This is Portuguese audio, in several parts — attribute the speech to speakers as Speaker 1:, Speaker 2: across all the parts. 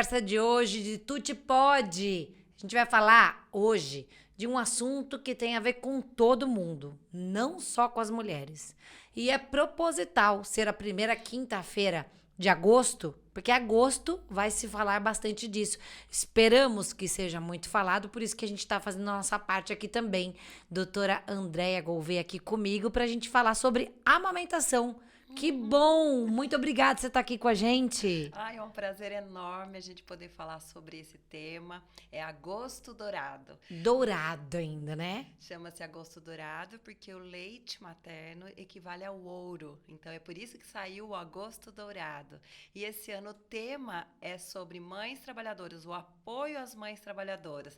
Speaker 1: conversa de hoje de Tuti Pode. A gente vai falar hoje de um assunto que tem a ver com todo mundo, não só com as mulheres. E é proposital ser a primeira quinta-feira de agosto, porque agosto vai se falar bastante disso. Esperamos que seja muito falado, por isso que a gente está fazendo a nossa parte aqui também. Doutora Andréia Gouveia aqui comigo para a gente falar sobre amamentação. Que bom! Muito obrigada por você estar aqui com a gente.
Speaker 2: Ai, é um prazer enorme a gente poder falar sobre esse tema. É agosto dourado.
Speaker 1: Dourado ainda, né?
Speaker 2: Chama-se agosto dourado porque o leite materno equivale ao ouro. Então, é por isso que saiu o agosto dourado. E esse ano o tema é sobre mães trabalhadoras, o apoio às mães trabalhadoras.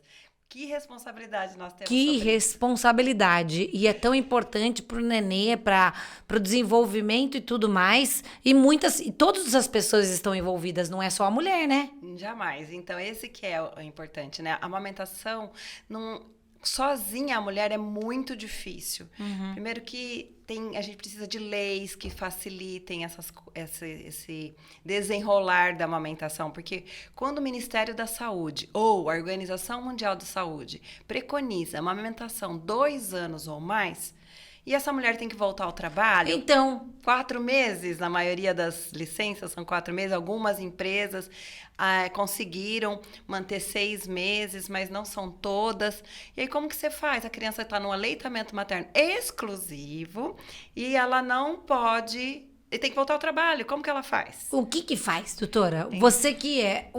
Speaker 2: Que responsabilidade nós temos
Speaker 1: Que
Speaker 2: sobre isso.
Speaker 1: responsabilidade. E é tão importante pro nenê, para o desenvolvimento e tudo mais. E todas as pessoas estão envolvidas, não é só a mulher, né?
Speaker 2: Jamais. Então, esse que é o importante, né? A amamentação, sozinha a mulher é muito difícil. Primeiro que a gente precisa de leis que facilitem esse desenrolar da amamentação, porque quando o Ministério da Saúde ou a Organização Mundial da Saúde preconiza a amamentação 2 anos ou mais, e essa mulher tem que voltar ao trabalho.
Speaker 1: Então,
Speaker 2: 4 meses, na maioria das licenças são 4 meses. Algumas empresas conseguiram manter 6 meses, mas não são todas. E aí, como que você faz? A criança está num aleitamento materno exclusivo e ela não pode... E tem que voltar ao trabalho. Como que ela faz?
Speaker 1: o que faz, doutora? Você que é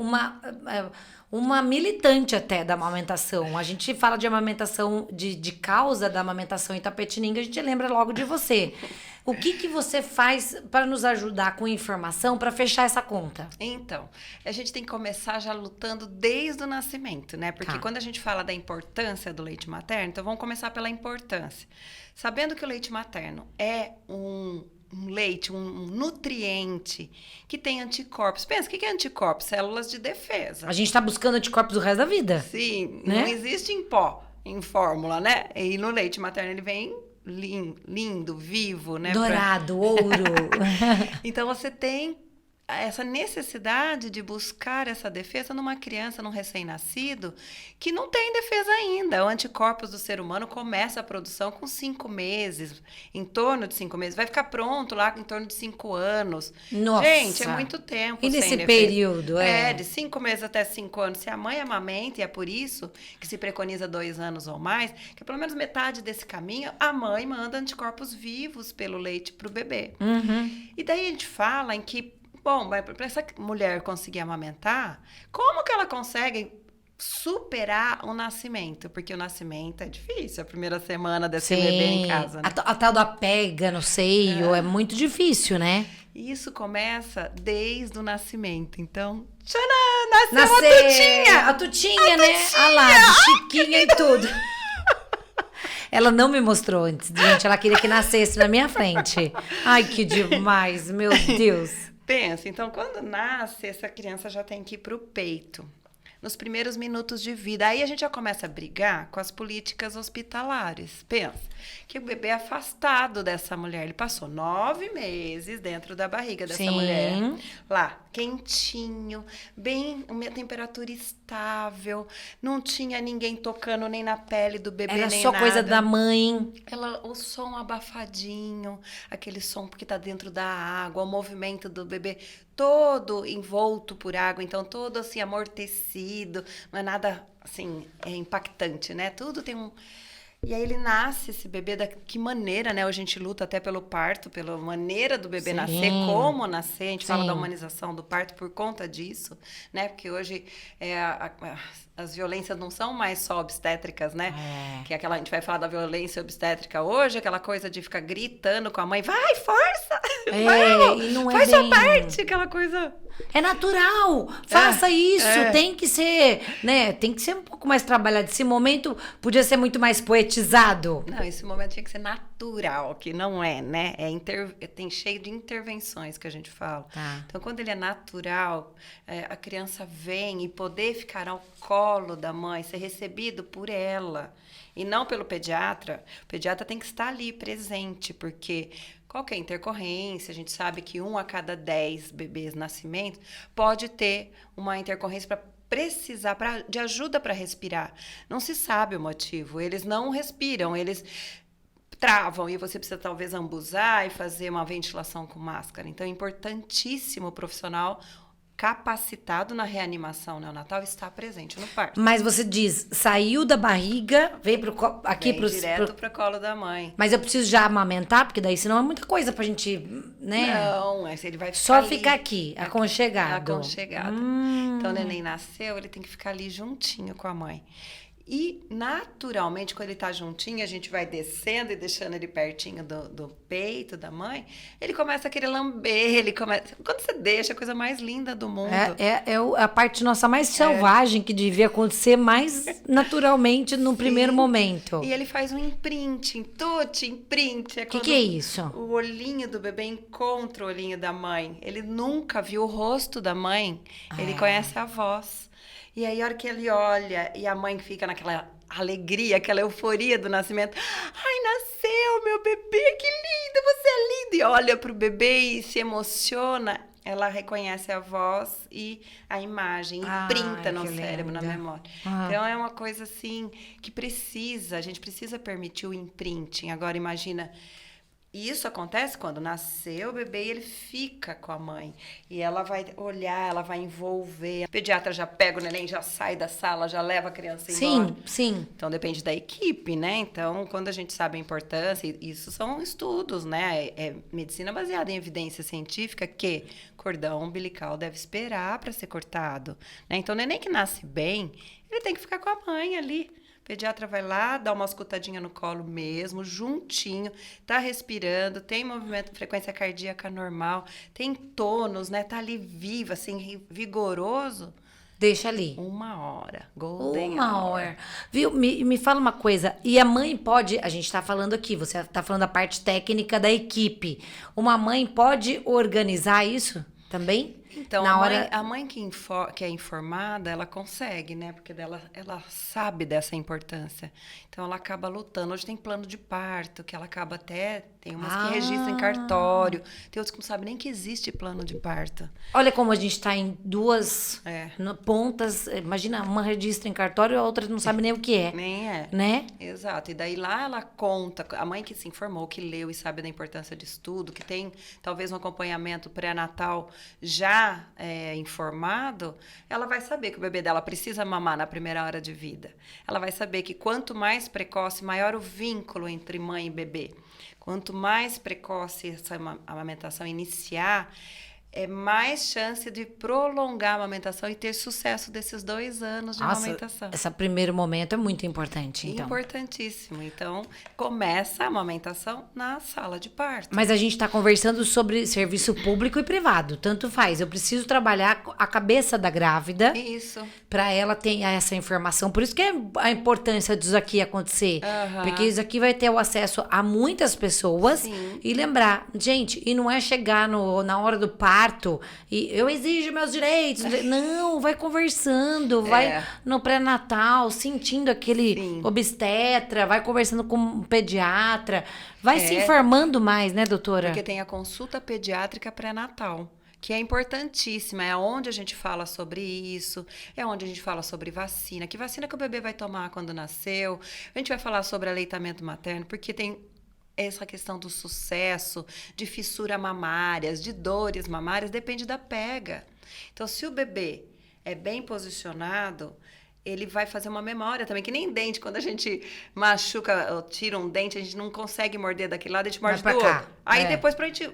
Speaker 1: uma militante até da amamentação. A gente fala de amamentação, de causa da amamentação em Tapetininga, a gente lembra logo de você. O que você faz para nos ajudar com informação para fechar essa conta?
Speaker 2: Então, a gente tem que começar já lutando desde o nascimento, né? Porque
Speaker 1: Tá.
Speaker 2: quando a gente fala da importância do leite materno, então vamos começar pela importância. Sabendo que o leite materno é um leite, um nutriente que tem anticorpos. Pensa, o que é anticorpos? Células de defesa.
Speaker 1: A gente tá buscando anticorpos o resto da vida.
Speaker 2: Sim,
Speaker 1: né?
Speaker 2: não existe em pó, em fórmula, né? E no leite materno ele vem lindo, vivo, né?
Speaker 1: Dourado, ouro.
Speaker 2: Então você tem essa necessidade de buscar essa defesa numa criança, num recém-nascido, que não tem defesa ainda. O anticorpos do ser humano começa a produção com 5 meses, em torno de 5 meses. Vai ficar pronto lá em torno de 5 anos.
Speaker 1: Nossa.
Speaker 2: Gente, é muito tempo
Speaker 1: E
Speaker 2: sem
Speaker 1: nesse
Speaker 2: defesa.
Speaker 1: período,
Speaker 2: De 5 meses até 5 anos. Se a mãe amamenta, e é por isso que se preconiza 2 anos ou mais, que pelo menos metade desse caminho, a mãe manda anticorpos vivos pelo leite para o bebê. E daí a gente fala em que, bom, para essa mulher conseguir amamentar, como que ela consegue superar o nascimento? Porque o nascimento é difícil, a primeira semana desse bebê em casa, né?
Speaker 1: A tal da pega no seio é muito difícil, né?
Speaker 2: E isso começa desde o nascimento. Então, tcharam, nasceu a
Speaker 1: Nascer,
Speaker 2: Tutinha!
Speaker 1: a Tutinha, né? A lá, de chiquinha e tudo. Ela não me mostrou antes, gente. Ela queria que nascesse na minha frente. Ai, que demais, meu Deus.
Speaker 2: Pensa, então, quando nasce, essa criança já tem que ir para o peito. Nos primeiros minutos de vida. Aí a gente já começa a brigar com as políticas hospitalares. Pensa, que o bebê é afastado dessa mulher. Ele passou 9 meses dentro da barriga dessa
Speaker 1: Sim.
Speaker 2: mulher. Lá, quentinho, bem, uma temperatura estável. Não tinha ninguém tocando nem na pele do bebê,
Speaker 1: Era
Speaker 2: nem
Speaker 1: só
Speaker 2: nada.
Speaker 1: coisa da mãe.
Speaker 2: O som abafadinho, aquele som porque tá dentro da água, o movimento do bebê todo envolto por água, então todo assim amortecido, não é nada assim impactante, né? Tudo tem um... E aí ele nasce, esse bebê, que maneira, né? Hoje a gente luta até pelo parto, pela maneira do bebê
Speaker 1: Sim.
Speaker 2: nascer, como nascer. A gente fala
Speaker 1: Sim.
Speaker 2: da humanização do parto por conta disso, né? Porque hoje as violências não são mais só obstétricas, né? Que a gente vai falar da violência obstétrica hoje, aquela coisa de ficar gritando com a mãe, vai, força! Vamos,
Speaker 1: E não é
Speaker 2: faz
Speaker 1: bem...
Speaker 2: sua parte, aquela coisa...
Speaker 1: É natural, faça isso,
Speaker 2: é.
Speaker 1: tem que ser, né? Tem que ser um pouco mais trabalhado. Esse momento podia ser muito mais poetizado.
Speaker 2: Não, esse momento tinha que ser natural, que não é, né? Tem cheio de intervenções que a gente fala.
Speaker 1: Tá.
Speaker 2: Então, quando ele é natural, a criança vem e poder ficar ao colo da mãe, ser recebido por ela e não pelo pediatra. O pediatra tem que estar ali presente, porque qualquer intercorrência. A gente sabe que 1 a cada 10 bebês nascimentos pode ter uma intercorrência para precisar de ajuda para respirar. Não se sabe o motivo. Eles não respiram, eles travam e você precisa talvez ambusar e fazer uma ventilação com máscara. Então é importantíssimo o profissional capacitado na reanimação neonatal estar presente no parto.
Speaker 1: Mas você diz, saiu da barriga, veio aqui
Speaker 2: Vem direto para o colo da mãe.
Speaker 1: Mas eu preciso já amamentar, porque daí senão é muita coisa pra gente, né?
Speaker 2: Não, ele vai ficar
Speaker 1: só
Speaker 2: ali,
Speaker 1: ficar aqui, aconchegado.
Speaker 2: Então o neném nasceu, ele tem que ficar ali juntinho com a mãe. E, naturalmente, quando ele tá juntinho, a gente vai descendo e deixando ele pertinho do peito da mãe, ele começa a querer lamber, Quando você deixa, é a coisa mais linda do mundo.
Speaker 1: É a parte nossa mais selvagem que devia acontecer mais naturalmente no primeiro momento.
Speaker 2: E ele faz um imprinting, imprint.
Speaker 1: O que é isso?
Speaker 2: O olhinho do bebê encontra o olhinho da mãe. Ele nunca viu o rosto da mãe, ele conhece a voz. E aí, a hora que ele olha e a mãe fica naquela alegria, aquela euforia do nascimento. Ai, nasceu meu bebê, que lindo, você é lindo. E olha pro bebê e se emociona. Ela reconhece a voz e a imagem, imprinta no cérebro, na memória. Então, é uma coisa assim que a gente precisa permitir o imprinting. Agora, imagina... Isso acontece quando nasceu o bebê e ele fica com a mãe. E ela vai olhar, ela vai envolver. A pediatra já pega o neném, já sai da sala, já leva a criança embora.
Speaker 1: Sim.
Speaker 2: Então, depende da equipe, né? Então, quando a gente sabe a importância, isso são estudos, né? É medicina baseada em evidência científica que cordão umbilical deve esperar para ser cortado, né? Então, o neném que nasce bem, ele tem que ficar com a mãe ali. O pediatra vai lá, dá uma escutadinha no colo mesmo, juntinho, tá respirando, tem movimento, frequência cardíaca normal, tem tônus, né? Tá ali vivo, assim, vigoroso.
Speaker 1: Deixa ali.
Speaker 2: 1 hora. Golden
Speaker 1: Uma
Speaker 2: hour.
Speaker 1: hora. Viu? Me fala uma coisa. E a mãe pode... A gente tá falando aqui, você tá falando da parte técnica da equipe. Uma mãe pode organizar isso também?
Speaker 2: Então, a mãe que é informada, ela consegue, né? Porque ela sabe dessa importância. Então, ela acaba lutando. Hoje tem plano de parto, que ela acaba até... Tem umas que registram em cartório. Tem outros que não sabem nem que existe plano de parto.
Speaker 1: Olha como a gente está em duas pontas. Imagina, uma registra em cartório e a outra não sabe nem o que é.
Speaker 2: Nem é.
Speaker 1: Né?
Speaker 2: Exato. E daí lá ela conta, a mãe que se informou, que leu e sabe da importância de estudo, que tem talvez um acompanhamento pré-natal já informado, ela vai saber que o bebê dela precisa mamar na primeira hora de vida. Ela vai saber que quanto mais precoce, maior o vínculo entre mãe e bebê. Quanto mais precoce essa amamentação iniciar, é mais chance de prolongar a amamentação e ter sucesso desses 2 anos de amamentação.
Speaker 1: Esse primeiro momento é muito importante, então.
Speaker 2: Importantíssimo. Então, começa a amamentação na sala de parto.
Speaker 1: Mas a gente está conversando sobre serviço público e privado. Tanto faz. Eu preciso trabalhar a cabeça da grávida.
Speaker 2: Isso.
Speaker 1: Para ela ter essa informação. Por isso que é a importância disso aqui acontecer. Porque isso aqui vai ter o acesso a muitas pessoas.
Speaker 2: Sim.
Speaker 1: E lembrar, gente, e não é chegar na hora do parto e eu exijo meus direitos. Não, vai conversando, vai no pré-natal, sentindo aquele obstetra, vai conversando com um pediatra, vai se informando mais, né, doutora?
Speaker 2: Porque tem a consulta pediátrica pré-natal, que é importantíssima, é onde a gente fala sobre isso, é onde a gente fala sobre vacina, que vacina que o bebê vai tomar quando nasceu, a gente vai falar sobre aleitamento materno, porque tem essa questão do sucesso, de fissura mamárias, de dores mamárias, depende da pega. Então, se o bebê é bem posicionado, ele vai fazer uma memória também, que nem dente, quando a gente machuca ou tira um dente, a gente não consegue morder daquele lado, a gente morde do outro. Aí depois pra gente...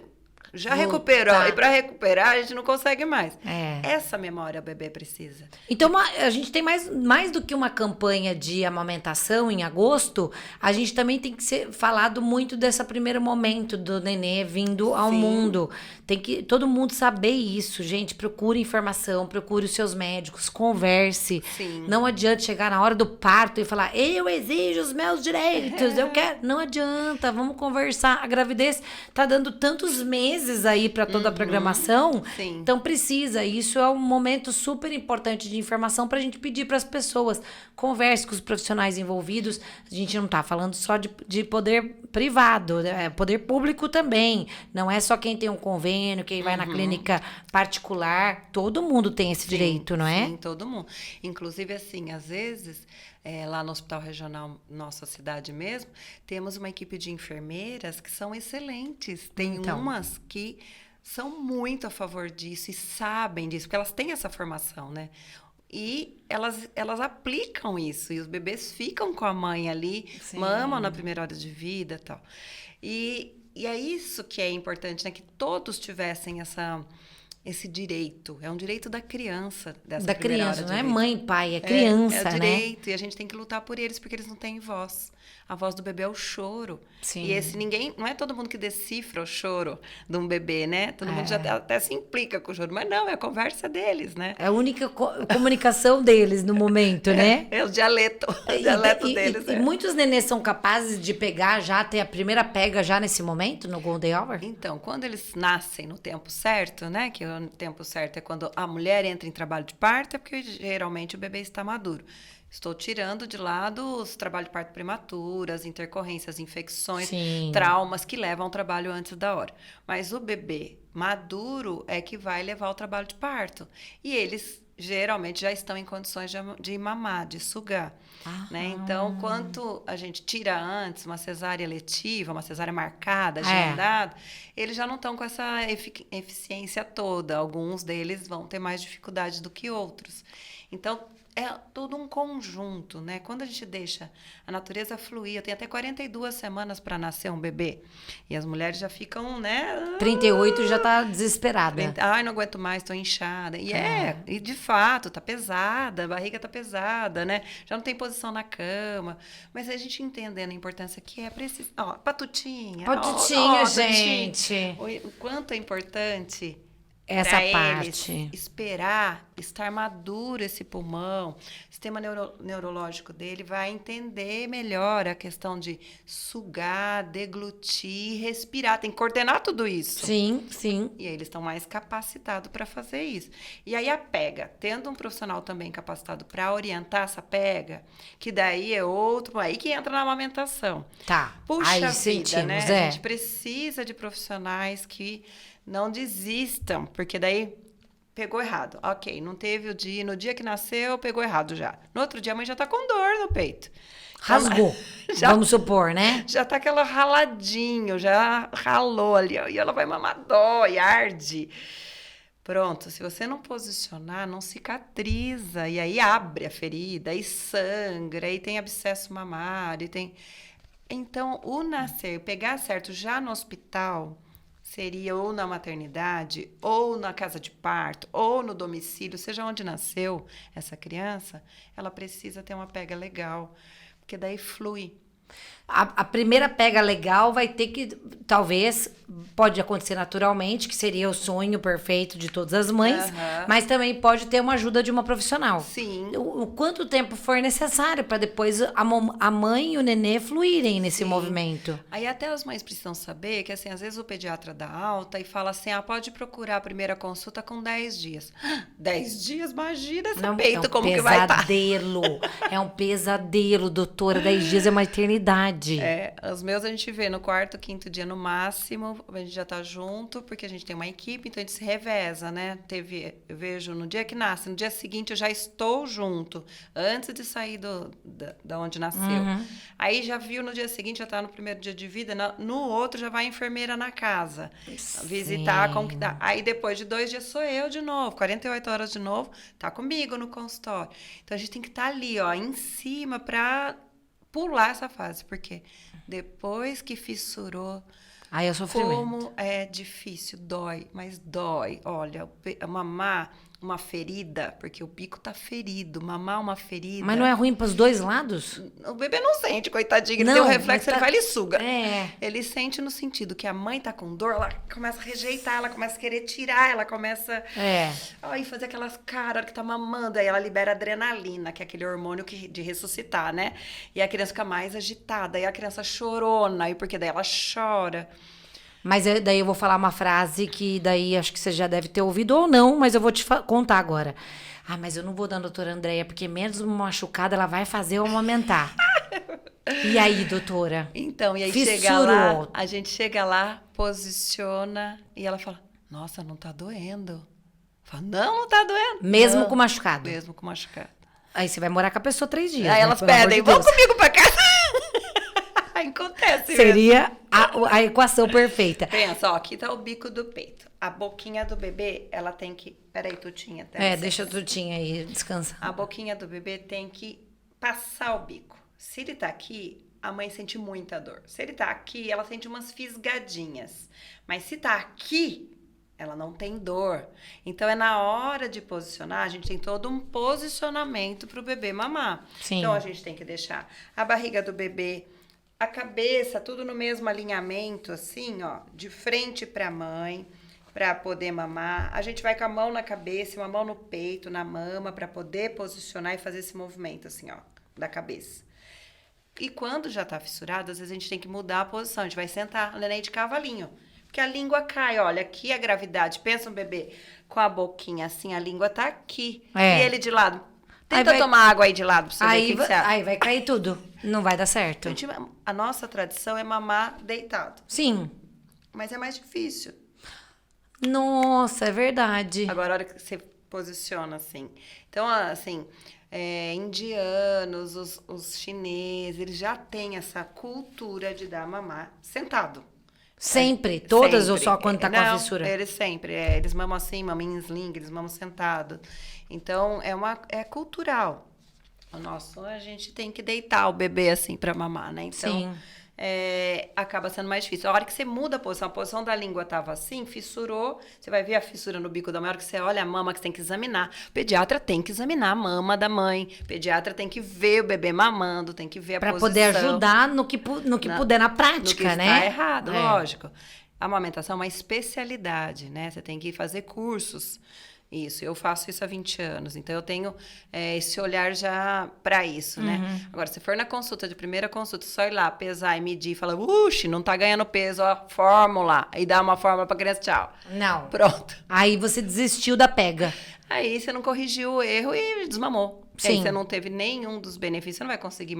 Speaker 2: Já recuperou. E para recuperar, a gente não consegue mais. Essa memória o bebê precisa.
Speaker 1: Então, a gente tem mais do que uma campanha de amamentação em agosto, a gente também tem que ser falado muito desse primeiro momento do nenê vindo ao mundo. Tem que todo mundo saber isso, gente. Procure informação, procure os seus médicos, converse.
Speaker 2: Sim.
Speaker 1: Não adianta chegar na hora do parto e falar, eu exijo os meus direitos, eu quero. Não adianta, vamos conversar. A gravidez tá dando tantos meses meses aí para toda a programação.
Speaker 2: Sim.
Speaker 1: Então precisa. Isso é um momento super importante de informação para a gente pedir para as pessoas. Converse com os profissionais envolvidos. A gente não está falando só de poder privado, né? Poder público também. Não é só quem tem um convênio, quem vai na clínica particular. Todo mundo tem esse direito, não é?
Speaker 2: Sim, todo mundo. Inclusive, assim, às vezes, lá no Hospital Regional, nossa cidade mesmo, temos uma equipe de enfermeiras que são excelentes. Tem umas que são muito a favor disso e sabem disso, porque elas têm essa formação, né? E elas aplicam isso, e os bebês ficam com a mãe ali, mamam na primeira hora de vida e tal. E é isso que é importante, né? Que todos tivessem esse direito. É um direito da criança, dessa primeira hora de vida.
Speaker 1: Não é mãe, pai, é criança,
Speaker 2: né? É direito,
Speaker 1: né?
Speaker 2: e a gente tem que lutar por eles, porque eles não têm voz. A voz do bebê é o choro.
Speaker 1: Sim.
Speaker 2: E não é todo mundo que decifra o choro de um bebê, né? Todo mundo já até se implica com o choro, mas não, é a conversa deles, né?
Speaker 1: É a única comunicação deles no momento, né?
Speaker 2: É o dialeto deles.
Speaker 1: E muitos nenês são capazes de pegar já, ter a primeira pega já nesse momento, no Golden Hour?
Speaker 2: Então, quando eles nascem no tempo certo, né? Que o tempo certo é quando a mulher entra em trabalho de parto, é porque geralmente o bebê está maduro. Estou tirando de lado os trabalhos de parto prematuro, as intercorrências, infecções, traumas que levam ao trabalho antes da hora. Mas o bebê maduro é que vai levar ao trabalho de parto. E eles geralmente já estão em condições de mamar, de sugar. Né? Então, quanto a gente tira antes uma cesárea letiva, uma cesárea marcada, agendada, eles já não estão com essa eficiência toda. Alguns deles vão ter mais dificuldade do que outros. Então, é todo um conjunto, né? Quando a gente deixa a natureza fluir, eu tenho até 42 semanas para nascer um bebê. E as mulheres já ficam, né?
Speaker 1: 38 já tá desesperada.
Speaker 2: Ai, não aguento mais, tô inchada. E de fato, tá pesada, a barriga tá pesada, né? Já não tem posição na cama. Mas a gente entendendo a importância que é preciso. Ó, patutinha.
Speaker 1: Patutinha, gente.
Speaker 2: O quanto é importante
Speaker 1: essa parte.
Speaker 2: Eles esperar estar maduro esse pulmão, o sistema neurológico dele vai entender melhor a questão de sugar, deglutir, respirar. Tem que coordenar tudo isso.
Speaker 1: Sim, sim.
Speaker 2: E aí eles estão mais capacitados para fazer isso. E aí a pega, tendo um profissional também capacitado para orientar essa pega, que daí é outro, aí que entra na amamentação.
Speaker 1: Tá.
Speaker 2: Puxa
Speaker 1: aí
Speaker 2: vida,
Speaker 1: sentimos,
Speaker 2: né? A gente precisa de profissionais que não desistam, porque daí pegou errado. Ok, não teve o dia, no dia que nasceu, pegou errado já. No outro dia a mãe já tá com dor no peito.
Speaker 1: Rasgou, vamos supor, né?
Speaker 2: Já tá aquela raladinho, já ralou ali, ó, e ela vai mamar, dói, arde. Pronto, se você não posicionar, não cicatriza, e aí abre a ferida, aí sangra, aí tem abscesso mamário, Então, o nascer, pegar certo já no hospital, seria ou na maternidade, ou na casa de parto, ou no domicílio, seja onde nasceu essa criança, ela precisa ter uma pega legal, porque daí flui.
Speaker 1: A primeira pega legal vai ter que, talvez, pode acontecer naturalmente, que seria o sonho perfeito de todas as mães, mas também pode ter uma ajuda de uma profissional.
Speaker 2: Sim.
Speaker 1: O quanto tempo for necessário para depois a mãe e o nenê fluírem nesse movimento.
Speaker 2: Aí até as mães precisam saber que, assim, às vezes o pediatra dá alta e fala assim, pode procurar a primeira consulta com 10 dias. 10 dias? Imagina esse peito, como que vai estar.
Speaker 1: É um pesadelo, doutora. 10 dias é uma eternidade.
Speaker 2: Os meus a gente vê no quarto, quinto dia no máximo, a gente já tá junto, porque a gente tem uma equipe, então a gente se reveza, né? Eu vejo no dia que nasce, no dia seguinte eu já estou junto, antes de sair da onde nasceu. Aí já viu no dia seguinte, já tá no primeiro dia de vida, no outro já vai a enfermeira na casa, visitar como que tá. Aí depois de 2 dias sou eu de novo, 48 horas de novo, tá comigo no consultório. Então a gente tem que estar ali, ó, em cima pra pular essa fase, porque depois que fissurou,
Speaker 1: aí é o sofrimento.
Speaker 2: Como é difícil, dói, mas dói. Olha, mamar uma ferida, porque o bico tá ferido, mamar uma ferida.
Speaker 1: Mas não é ruim para os dois lados?
Speaker 2: O bebê não sente, coitadinho, ele tem um reflexo, ele vai e ele suga. Ele sente no sentido que a mãe tá com dor, ela começa a rejeitar, ela começa a querer tirar, ela começa a fazer aquelas caras que tá mamando, aí ela libera adrenalina, que é aquele hormônio de ressuscitar, né? E a criança fica mais agitada, aí a criança chorona, e porque daí ela chora.
Speaker 1: Mas daí eu vou falar uma frase que daí acho que você já deve ter ouvido ou não, mas eu vou te contar agora. Ah, mas eu não vou dar a doutora Andréia, porque menos uma machucada ela vai fazer eu amamentar. E aí, doutora?
Speaker 2: Então, e aí a gente chega lá, posiciona e ela fala, nossa, não tá doendo. Fala, não tá doendo.
Speaker 1: Mesmo
Speaker 2: não.
Speaker 1: com machucado?
Speaker 2: Mesmo com machucado.
Speaker 1: Aí você vai morar com a pessoa 3 dias,
Speaker 2: Aí
Speaker 1: né?
Speaker 2: elas pedem, vamos comigo pra casa. Acontece
Speaker 1: Seria a equação perfeita.
Speaker 2: Pensa, ó, aqui tá o bico do peito. A boquinha do bebê, ela tem que... Peraí, Tutinha.
Speaker 1: Deixa a Tutinha aí descansar.
Speaker 2: A boquinha do bebê tem que passar o bico. Se ele tá aqui, a mãe sente muita dor. Se ele tá aqui, ela sente umas fisgadinhas. Mas se tá aqui, ela não tem dor. Então, é na hora de posicionar, a gente tem todo um posicionamento pro bebê mamar.
Speaker 1: Sim.
Speaker 2: Então, a gente tem que deixar a barriga do bebê, a cabeça, tudo no mesmo alinhamento, assim, ó, de frente pra mãe, pra poder mamar. A gente vai com a mão na cabeça, uma mão no peito, na mama, pra poder posicionar e fazer esse movimento, assim, ó, da cabeça. E quando já tá fissurado, às vezes a gente tem que mudar a posição. A gente vai sentar, o neném de cavalinho. Porque a língua cai, olha, aqui a gravidade. Pensa um bebê com a boquinha assim, a língua tá aqui. E ele de lado. Tenta tomar água aí de lado pra você ver o que você acha.
Speaker 1: Aí vai cair tudo. Não vai dar certo.
Speaker 2: A nossa tradição é mamar deitado.
Speaker 1: Sim.
Speaker 2: Mas é mais difícil.
Speaker 1: Nossa, é verdade.
Speaker 2: Agora, a hora que você posiciona assim. Então, assim, indianos, os chineses, eles já têm essa cultura de dar mamar sentado.
Speaker 1: Sempre? Todas
Speaker 2: sempre.
Speaker 1: Ou só quando tá com a fissura?
Speaker 2: Eles sempre. Eles mamam assim, mamam em sling, eles mamam sentado. Então, é cultural. O nosso, a gente tem que deitar o bebê assim pra mamar, né? Então,
Speaker 1: Sim.
Speaker 2: Acaba sendo mais difícil. A hora que você muda a posição da língua tava assim, fissurou, você vai ver a fissura no bico da mãe. A hora que você olha a mama, que você tem que examinar. O pediatra tem que examinar a mama da mãe. O pediatra tem que ver o bebê mamando, tem que ver a posição.
Speaker 1: Pra poder ajudar no que puder na prática,
Speaker 2: no que
Speaker 1: né?
Speaker 2: Está errado, lógico. A amamentação é uma especialidade, né? Você tem que fazer cursos. Isso, eu faço isso há 20 anos, então eu tenho esse olhar já para isso, né? Agora, se for na consulta, de primeira consulta, só ir lá, pesar e medir e falar, não tá ganhando peso, ó, fórmula, e dá uma fórmula pra criança, tchau.
Speaker 1: Não.
Speaker 2: Pronto.
Speaker 1: Aí você desistiu da pega.
Speaker 2: Aí você não corrigiu o erro e desmamou.
Speaker 1: Sim.
Speaker 2: Aí você não teve nenhum dos benefícios, você não vai conseguir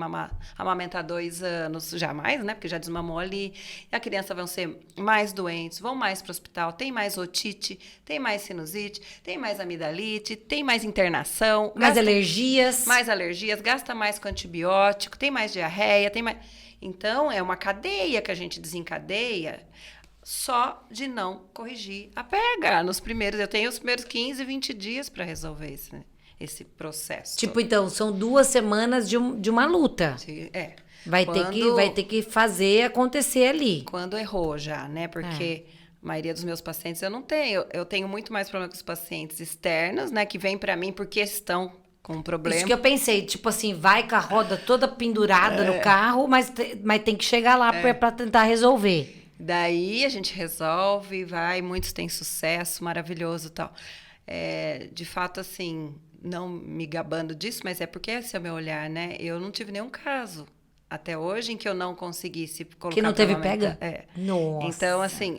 Speaker 2: amamentar 2 anos, jamais, né? Porque já desmamou ali. E a criança vão ser mais doentes, vão mais para o hospital, tem mais otite, tem mais sinusite, tem mais amidalite, tem mais internação.
Speaker 1: Mais alergias.
Speaker 2: Mais alergias, gasta mais com antibiótico, tem mais diarreia, tem mais... Então, é uma cadeia que a gente desencadeia só de não corrigir a pega. Eu tenho os primeiros 15, 20 dias para resolver esse processo.
Speaker 1: Tipo, então, são 2 semanas de uma luta. Vai ter que fazer acontecer ali.
Speaker 2: Quando errou já, né? Porque a maioria dos meus pacientes eu não tenho. Eu tenho muito mais problema com os pacientes externos, né? Que vêm para mim porque estão com um problema.
Speaker 1: Isso que eu pensei, tipo assim, vai com a roda toda pendurada no carro, mas tem que chegar lá para tentar resolver.
Speaker 2: Daí a gente resolve, muitos têm sucesso, maravilhoso e tal. De fato, assim, não me gabando disso, mas é porque esse é o meu olhar, né? Eu não tive nenhum caso até hoje em que eu não conseguisse colocar...
Speaker 1: Que não teve pega?
Speaker 2: Nossa. Então, assim,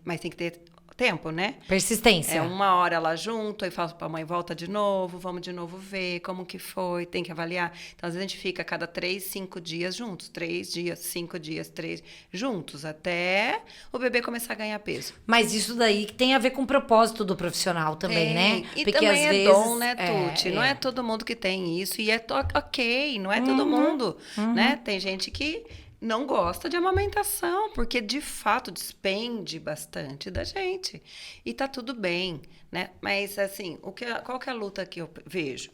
Speaker 2: mas tem que ter tempo, né?
Speaker 1: Persistência.
Speaker 2: 1 hora lá junto, aí falo pra mãe, volta de novo, vamos de novo ver como que foi, tem que avaliar. Então, às vezes a gente fica a cada 3, 5 dias juntos, 3 dias, 5 dias, 3 juntos, até o bebê começar a ganhar peso.
Speaker 1: Mas isso daí tem a ver com o propósito do profissional também, né?
Speaker 2: E
Speaker 1: porque
Speaker 2: também
Speaker 1: às vezes
Speaker 2: dom, né, Tuti? Não é todo mundo que tem isso, e ok, não é todo mundo, né? Tem gente que não gosta de amamentação, porque de fato despende bastante da gente. E tá tudo bem, né? Mas assim, qual que é a luta que eu vejo?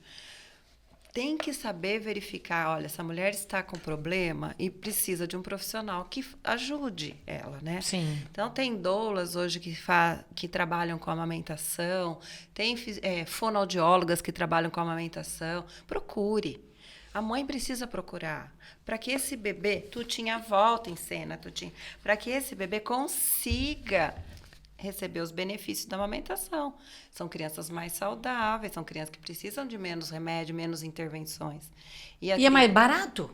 Speaker 2: Tem que saber verificar, olha, essa mulher está com problema e precisa de um profissional que ajude ela, né?
Speaker 1: Sim.
Speaker 2: Então, tem doulas hoje que trabalham com amamentação, tem fonoaudiólogas que trabalham com amamentação. Procure. A mãe precisa procurar para que esse bebê, Tutinha, volta em cena, Tutinha, para que esse bebê consiga receber os benefícios da amamentação. São crianças mais saudáveis, são crianças que precisam de menos remédio, menos intervenções.
Speaker 1: E é mais barato?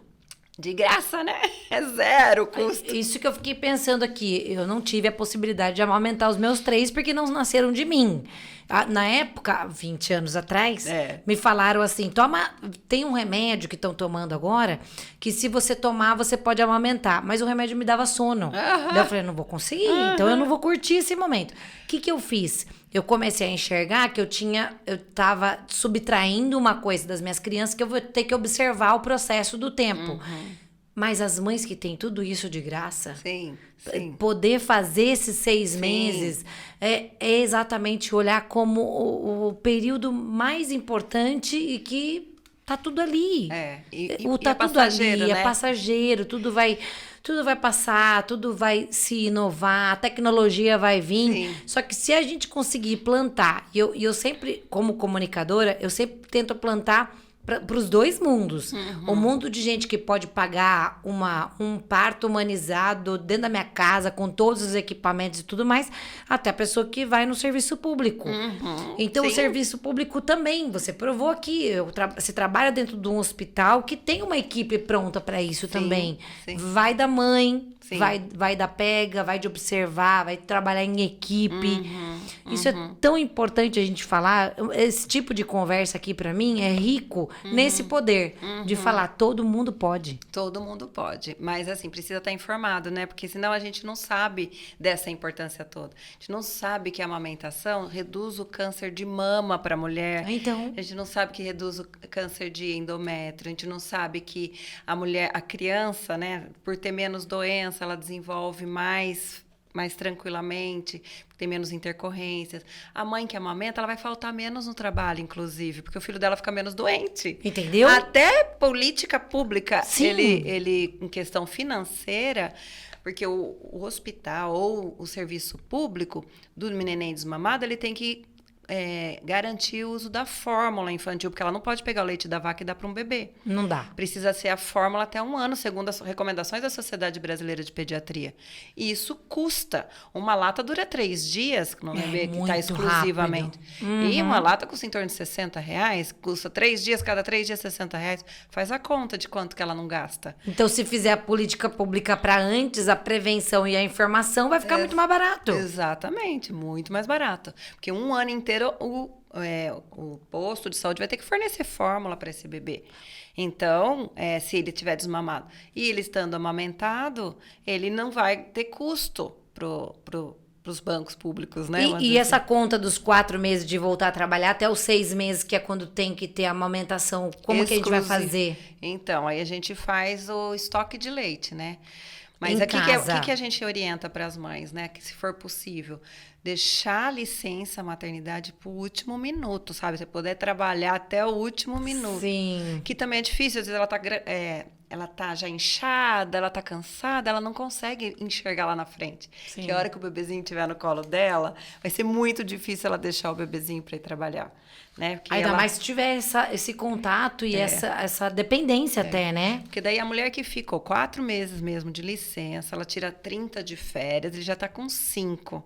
Speaker 2: De graça, né? É zero custo.
Speaker 1: Isso que eu fiquei pensando aqui. Eu não tive a possibilidade de amamentar os meus 3 porque não nasceram de mim. Na época, 20 anos atrás, me falaram assim, tem um remédio que estão tomando agora, que se você tomar, você pode amamentar. Mas o remédio me dava sono. Daí eu falei, não vou conseguir, então eu não vou curtir esse momento. O que eu fiz? Eu comecei a enxergar que eu tava subtraindo uma coisa das minhas crianças que eu vou ter que observar o processo do tempo. Mas as mães que têm tudo isso de graça,
Speaker 2: Sim.
Speaker 1: poder fazer esses 6 meses é exatamente olhar como o período mais importante e que tá tudo ali.
Speaker 2: Tá tudo ali, né?
Speaker 1: É passageiro, tudo vai passar, tudo vai se inovar, a tecnologia vai vir.
Speaker 2: Sim.
Speaker 1: Só que se a gente conseguir plantar, e eu sempre, como comunicadora, eu sempre tento plantar para os 2 mundos. O mundo de gente que pode pagar um parto humanizado dentro da minha casa, com todos os equipamentos e tudo mais, até a pessoa que vai no serviço público. Então, o serviço público também, você provou aqui, você trabalha dentro de um hospital que tem uma equipe pronta para isso também. Vai da mãe, vai da pega, vai de observar, vai trabalhar em equipe. Isso é tão importante a gente falar. Esse tipo de conversa aqui, para mim, é rico nesse poder de falar, todo mundo pode.
Speaker 2: Todo mundo pode, mas assim, precisa estar informado, né? Porque senão a gente não sabe dessa importância toda. A gente não sabe que a amamentação reduz o câncer de mama para a mulher.
Speaker 1: Então.
Speaker 2: A gente não sabe que reduz o câncer de endométrio. A gente não sabe que a criança, né, por ter menos doença, ela desenvolve mais tranquilamente, tem menos intercorrências. A mãe que amamenta, ela vai faltar menos no trabalho, inclusive, porque o filho dela fica menos doente.
Speaker 1: Entendeu?
Speaker 2: Até política pública,
Speaker 1: Sim.
Speaker 2: ele em questão financeira, porque o hospital ou o serviço público do neném desmamado, ele tem que garantir o uso da fórmula infantil, porque ela não pode pegar o leite da vaca e dar para um bebê.
Speaker 1: Não dá.
Speaker 2: Precisa ser a fórmula até 1 ano, segundo as recomendações da Sociedade Brasileira de Pediatria. E isso custa. Uma lata dura 3 dias, no bebê que está exclusivamente. E uma lata custa em torno de R$60, custa 3 dias, cada 3 dias R$60. Faz a conta de quanto que ela não gasta.
Speaker 1: Então, se fizer a política pública para antes, a prevenção e a informação, vai ficar muito mais barato.
Speaker 2: Exatamente, muito mais barato. Porque 1 ano inteiro o posto de saúde vai ter que fornecer fórmula para esse bebê. Então, se ele estiver desmamado e ele estando amamentado, ele não vai ter custo para os bancos públicos, né?
Speaker 1: E essa conta dos 4 meses de voltar a trabalhar até os 6 meses, que é quando tem que ter a amamentação, como que a gente vai fazer?
Speaker 2: Então, aí a gente faz o estoque de leite, né? Mas aqui o que a gente orienta para as mães, né? Que se for possível, deixar a licença maternidade para o último minuto, sabe? Você poder trabalhar até o último minuto.
Speaker 1: Sim.
Speaker 2: Que também é difícil, às vezes ela tá já inchada, ela tá cansada, ela não consegue enxergar lá na frente.
Speaker 1: Sim.
Speaker 2: Que a hora que o bebezinho estiver no colo dela, vai ser muito difícil ela deixar o bebezinho para ir trabalhar. Né?
Speaker 1: Ainda mais se tiver esse contato e essa dependência até, né?
Speaker 2: Porque daí a mulher que ficou 4 meses mesmo de licença, ela tira 30 de férias, ele já tá com 5.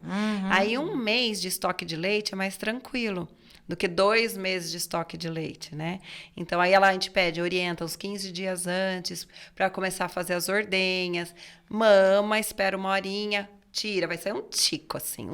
Speaker 2: Aí 1 mês de estoque de leite é mais tranquilo do que 2 meses de estoque de leite, né? Então, aí a gente orienta uns 15 dias antes para começar a fazer as ordenhas. Mama, espera 1 horinha, tira, vai sair um tico, assim,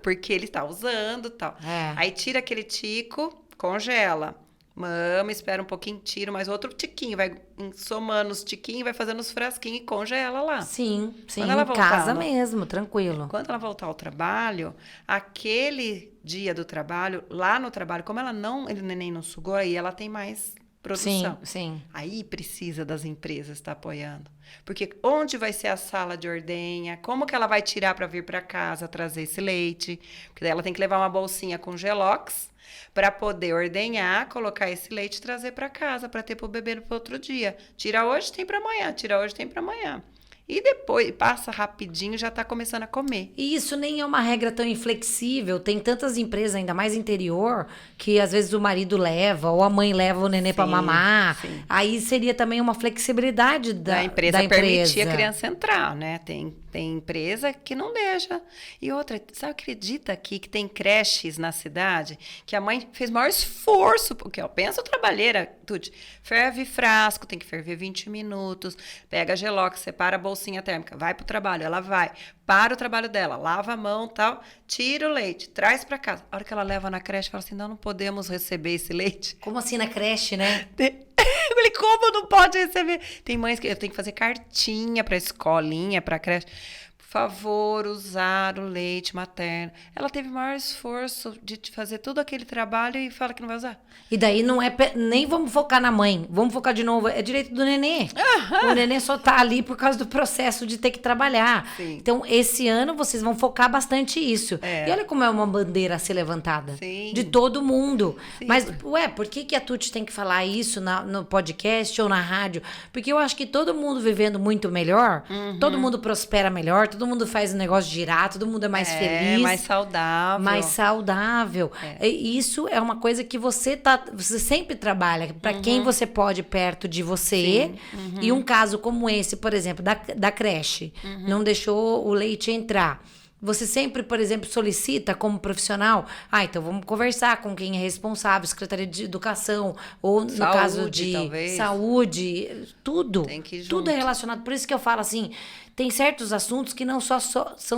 Speaker 2: porque ele tá usando e tal. Aí tira aquele tico, congela. Mama, espera um pouquinho, tira mais outro tiquinho, vai somando os tiquinhos, vai fazendo os frasquinhos e congela lá.
Speaker 1: Sim,
Speaker 2: Quando ela
Speaker 1: em casa mesmo, tranquilo.
Speaker 2: Quando ela voltar ao trabalho, aquele dia do trabalho, lá no trabalho, como o neném não sugou, aí ela tem mais produção.
Speaker 1: Sim.
Speaker 2: Aí precisa das empresas estar apoiando. Porque onde vai ser a sala de ordenha? Como que ela vai tirar para vir para casa trazer esse leite? Porque daí ela tem que levar uma bolsinha com gelox para poder ordenhar, colocar esse leite e trazer para casa para ter para o bebê no outro dia. Tira hoje, tem para amanhã. Tira hoje, tem para amanhã. E depois, passa rapidinho, já está começando a comer.
Speaker 1: E isso nem é uma regra tão inflexível. Tem tantas empresas, ainda mais interior, que às vezes o marido leva, ou a mãe leva o nenê para mamar. Sim. Aí seria também uma flexibilidade da empresa.
Speaker 2: Permitir a criança entrar, né? Tem Tem empresa que não deixa. E outra, você acredita aqui que tem creches na cidade que a mãe fez maior esforço, porque ó, pensa a trabalheira, Tuti, ferve frasco, tem que ferver 20 minutos, pega a gelox, separa a bolsinha térmica, vai pro trabalho, ela vai, para o trabalho dela, lava a mão, tal, tira o leite, traz para casa. A hora que ela leva na creche, fala assim, não podemos receber esse leite.
Speaker 1: Como assim na creche, né?
Speaker 2: Eu falei, como não pode receber? Tem mães que eu tenho que fazer cartinha pra escolinha, pra creche. Por favor, usar o leite materno. Ela teve maior esforço de fazer todo aquele trabalho e fala que não vai usar.
Speaker 1: E daí não é... Nem vamos focar na mãe. Vamos focar de novo. É direito do nenê. O nenê só tá ali por causa do processo de ter que trabalhar.
Speaker 2: Sim.
Speaker 1: Então, esse ano, vocês vão focar bastante isso.
Speaker 2: É.
Speaker 1: E olha como é uma bandeira a ser levantada.
Speaker 2: Sim.
Speaker 1: De todo mundo.
Speaker 2: Sim.
Speaker 1: Mas, por que a Tuti tem que falar isso no podcast ou na rádio? Porque eu acho que todo mundo vivendo muito melhor, todo mundo prospera melhor, todo mundo faz o negócio girar, todo mundo é mais feliz.
Speaker 2: Mais saudável.
Speaker 1: Mais saudável. E isso é uma coisa que você sempre trabalha, para quem você pode perto de você. E um caso como esse, por exemplo, da creche, não deixou o leite entrar. Você sempre, por exemplo, solicita como profissional, então vamos conversar com quem é responsável, Secretaria de Educação, ou no caso de
Speaker 2: talvez.
Speaker 1: Saúde, tudo.
Speaker 2: Tem que ir
Speaker 1: tudo é
Speaker 2: junto.
Speaker 1: relacionado. Por isso que eu falo assim, tem certos assuntos que não são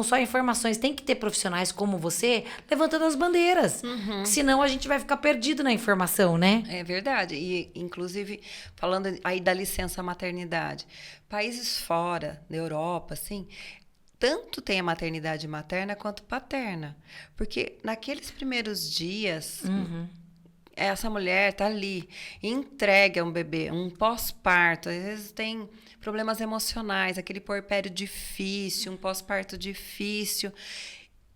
Speaker 1: só informações. Tem que ter profissionais como você levantando as bandeiras. Senão a gente vai ficar perdido na informação, né?
Speaker 2: É verdade. E, inclusive, falando aí da licença maternidade, países fora, da Europa, assim, tanto tem a maternidade materna quanto paterna. Porque naqueles primeiros dias, essa mulher tá ali, entrega um bebê, um pós-parto, às vezes tem problemas emocionais, aquele puerpério difícil, um pós-parto difícil.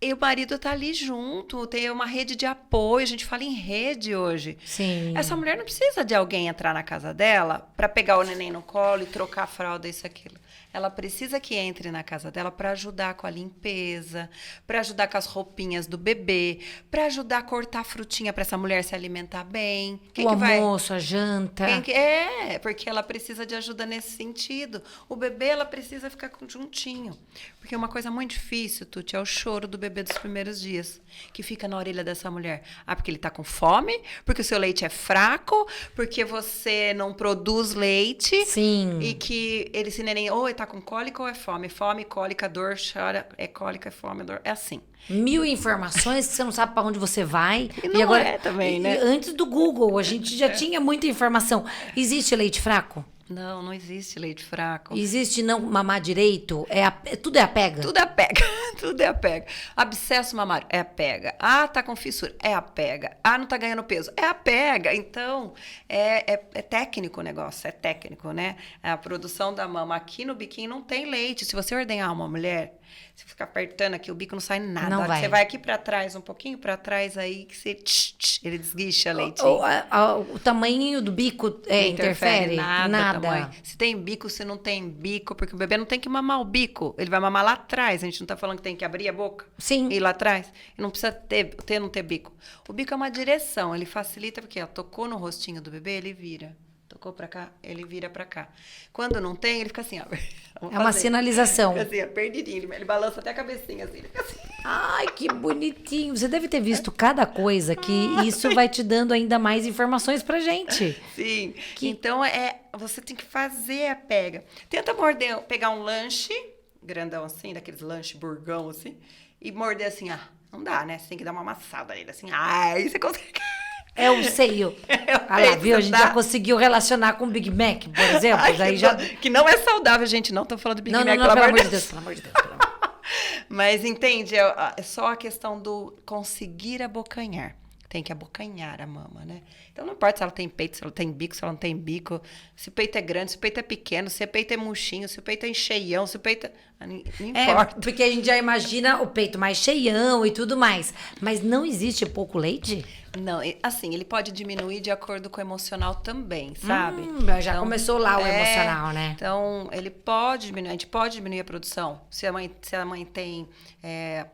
Speaker 2: E o marido tá ali junto, tem uma rede de apoio, a gente fala em rede hoje.
Speaker 1: Sim.
Speaker 2: Essa mulher não precisa de alguém entrar na casa dela para pegar o neném no colo e trocar a fralda, isso, aquilo. Ela precisa que entre na casa dela para ajudar com a limpeza, para ajudar com as roupinhas do bebê, para ajudar a cortar a frutinha para essa mulher se alimentar bem.
Speaker 1: O almoço, a janta.
Speaker 2: Porque ela precisa de ajuda nesse sentido. O bebê, ela precisa ficar juntinho. Porque uma coisa muito difícil, Tuti, é o choro do bebê dos primeiros dias, que fica na orelha dessa mulher. Porque ele tá com fome, porque o seu leite é fraco, porque você não produz leite.
Speaker 1: Sim.
Speaker 2: E que esse neném ou tá com cólica ou é fome. Fome, cólica, dor, chora, é cólica, é fome, dor. É assim.
Speaker 1: 1000 informações que você não sabe para onde você vai.
Speaker 2: E não
Speaker 1: agora,
Speaker 2: é também, né?
Speaker 1: Antes do Google, a gente já tinha muita informação. Existe leite fraco?
Speaker 2: Não, não existe leite fraco.
Speaker 1: Existe não mamar direito? Tudo é a pega?
Speaker 2: Tudo é a pega. Tudo é a pega. Abscesso mamário é a pega. Tá com fissura, é a pega. Não tá ganhando peso, é a pega. Então, é técnico o negócio, é técnico, né? A produção da mama aqui no biquinho não tem leite. Se você ordenhar uma mulher, se ficar apertando aqui, o bico não sai nada.
Speaker 1: Não vai.
Speaker 2: Você vai aqui pra trás, um pouquinho pra trás, aí que você... ele desguicha leite.
Speaker 1: O tamanho do bico interfere?
Speaker 2: Nada. Tamanho. Se tem bico, se não tem bico, porque o bebê não tem que mamar o bico, ele vai mamar lá atrás. A gente não tá falando que tem que abrir a boca?
Speaker 1: Sim.
Speaker 2: E ir lá atrás? E não precisa não ter bico. O bico é uma direção, ele facilita porque tocou no rostinho do bebê, ele vira. Tocou pra cá, ele vira pra cá. Quando não tem, ele fica assim, ó.
Speaker 1: É uma sinalização.
Speaker 2: Fica assim, ó, perdidinho. Ele balança até a cabecinha, assim. Ele fica assim.
Speaker 1: Ai, que bonitinho. Você deve ter visto cada coisa que isso vai te dando ainda mais informações pra gente.
Speaker 2: Sim. Então, você tem que fazer a pega. Tenta pegar um lanche grandão assim, daqueles lanche burgão assim, e morder assim, não dá, né? Você tem que dar uma amassada nele, assim. Aí você consegue...
Speaker 1: É o seio. Lá, viu? A gente já conseguiu relacionar com o Big Mac, por exemplo.
Speaker 2: Que não é saudável, gente. Não tô falando do Big Mac,
Speaker 1: pelo amor de Deus. Pelo amor de Deus.
Speaker 2: Mas entende? É só a questão do conseguir abocanhar. Tem que abocanhar a mama, né? Então não importa se ela tem peito, se ela tem bico, se ela não tem bico. Se o peito é grande, se o peito é pequeno, se o peito é murchinho, se o peito é cheião, se o peito é... Não importa.
Speaker 1: Porque a gente já imagina o peito mais cheião e tudo mais. Mas não existe pouco leite?
Speaker 2: Não, assim, ele pode diminuir de acordo com o emocional também, sabe?
Speaker 1: Já
Speaker 2: Então,
Speaker 1: começou lá o emocional, né?
Speaker 2: Então, ele pode diminuir, a gente pode diminuir a produção. Se a mãe tem